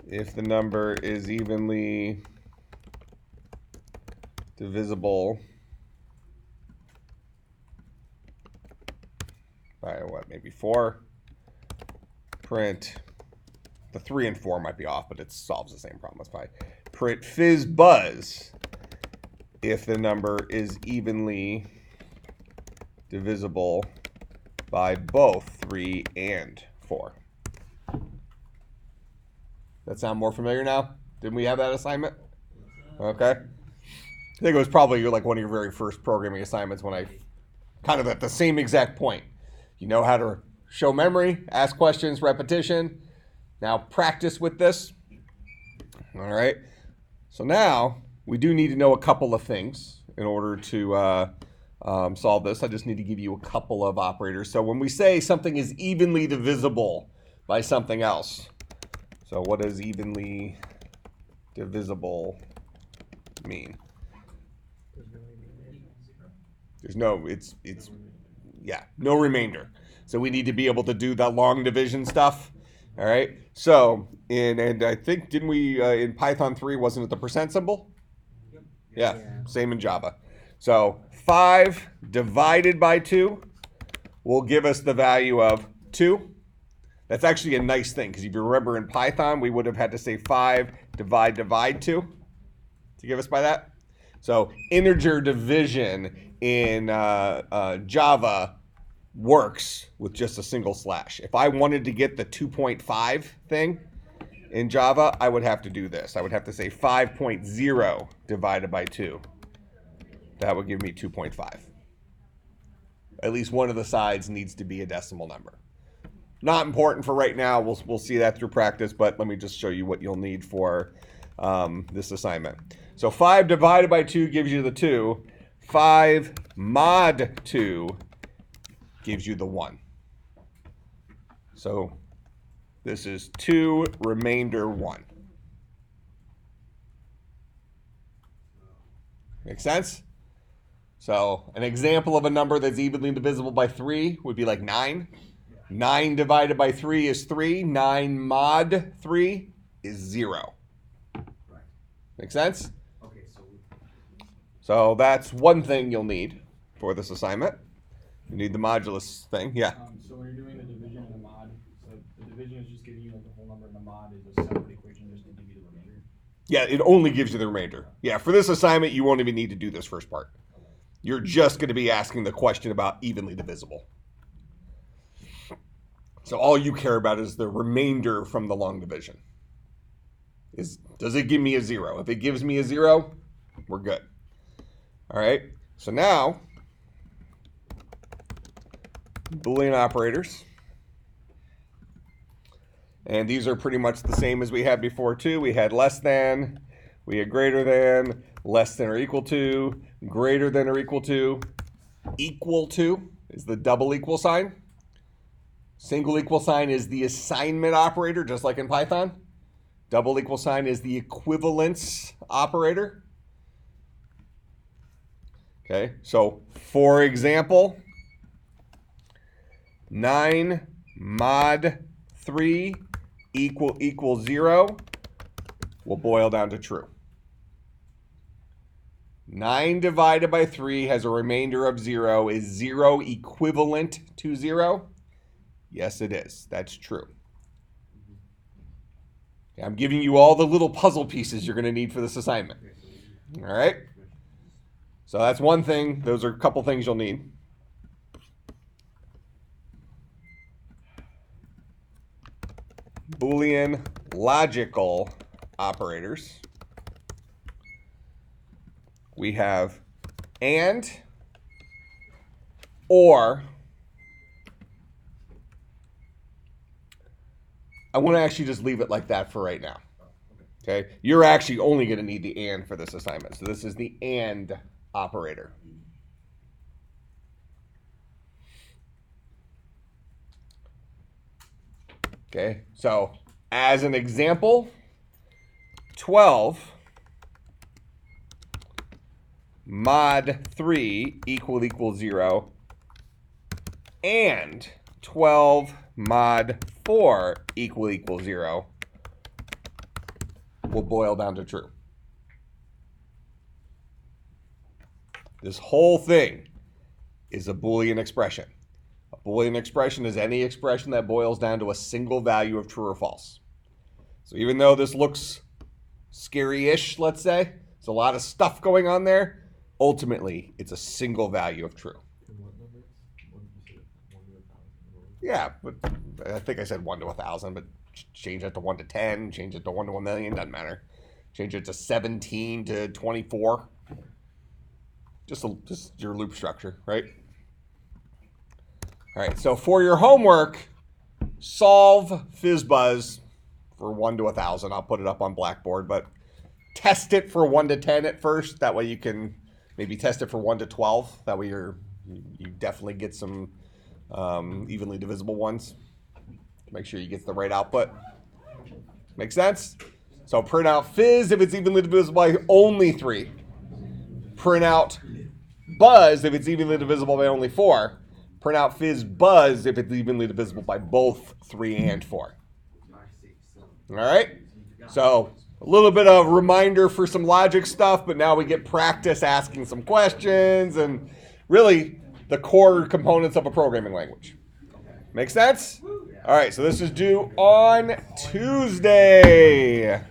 if the number is evenly divisible by what, maybe 4. Print, the 3 and 4 might be off, but it solves the same problem. That's fine. Print Fizzbuzz if the number is evenly divisible by both 3 and 4. That sound more familiar now? Didn't we have that assignment? Okay. I think it was probably like one of your very first programming assignments when I kind of at the same exact point. You know how to show memory, ask questions, repetition. Now practice with this. All right. So now we do need to know a couple of things in order to solve this. I just need to give you a couple of operators. So when we say something is evenly divisible by something else, so what does evenly divisible mean? There's no, it's yeah, no remainder. So we need to be able to do the long division stuff. All right. So and I think, didn't we in Python 3, wasn't it the percent symbol? Yep. Yeah. Same in Java. So 5 divided by 2 will give us the value of 2. That's actually a nice thing, because if you remember in Python, we would have had to say 5 divide 2 to give us by that. So integer division in Java works with just a single slash. If I wanted to get the 2.5 thing in Java, I would have to do this. I would have to say 5.0 divided by 2. That would give me 2.5. At least one of the sides needs to be a decimal number. Not important for right now. We'll see that through practice, but let me just show you what you'll need for this assignment. So 5 divided by 2 gives you the 2. 5 mod 2 gives you the 1. So this is 2 remainder 1. Make sense? So an example of a number that's evenly divisible by 3 would be like 9. 9 divided by 3 is 3. 9 mod 3 is 0. Right. Make sense? Okay, So that's one thing you'll need for this assignment. You need the modulus thing. Yeah. So when you're doing the division and the mod, so the division is just giving you like the whole number, and the mod is a separate equation just to give you the remainder. Yeah, it only gives you the remainder. Yeah, for this assignment, you won't even need to do this first part. You're just going to be asking the question about evenly divisible. So all you care about is the remainder from the long division. Does it give me a 0? If it gives me a 0, we're good. All right, so now, Boolean operators. And these are pretty much the same as we had before too. We had less than, we had greater than, less than or equal to, greater than or equal to is the double equal sign. Single equal sign is the assignment operator, just like in Python. Double equal sign is the equivalence operator. Okay, so for example, 9 mod 3 equals 0 will boil down to true. 9 divided by 3 has a remainder of 0. Is 0 equivalent to 0? Yes, it is. That's true. Okay, I'm giving you all the little puzzle pieces you're going to need for this assignment. All right? So that's one thing. Those are a couple things you'll need. Boolean logical operators. We have and, or. I want to actually just leave it like that for right now. Okay? You're actually only going to need the and for this assignment. So this is the and operator. Okay, so as an example, 12 mod 3 equals 0 and 12 mod 4 equals 0 will boil down to true. This whole thing is a Boolean expression. A Boolean expression is any expression that boils down to a single value of true or false. So even though this looks scary-ish, let's say, there's a lot of stuff going on there, ultimately, it's a single value of true. Yeah, but I think I said 1 to 1,000, but change it to 1 to 10, change it to 1 to 1,000,000, doesn't matter. Change it to 17 to 24. Just your loop structure, right? All right, so for your homework, solve Fizzbuzz for 1 to 1,000. I'll put it up on Blackboard, but test it for 1 to 10 at first. That way you can maybe test it for 1 to 12. That way you definitely get some evenly divisible ones. Make sure you get the right output. Make sense? So print out Fizz if it's evenly divisible by only 3. Print out Buzz if it's evenly divisible by only 4. Print out Fizzbuzz if it's evenly divisible by both 3 and 4. All right? So a little bit of reminder for some logic stuff, but now we get practice asking some questions and really the core components of a programming language. Make sense? All right, so this is due on Tuesday.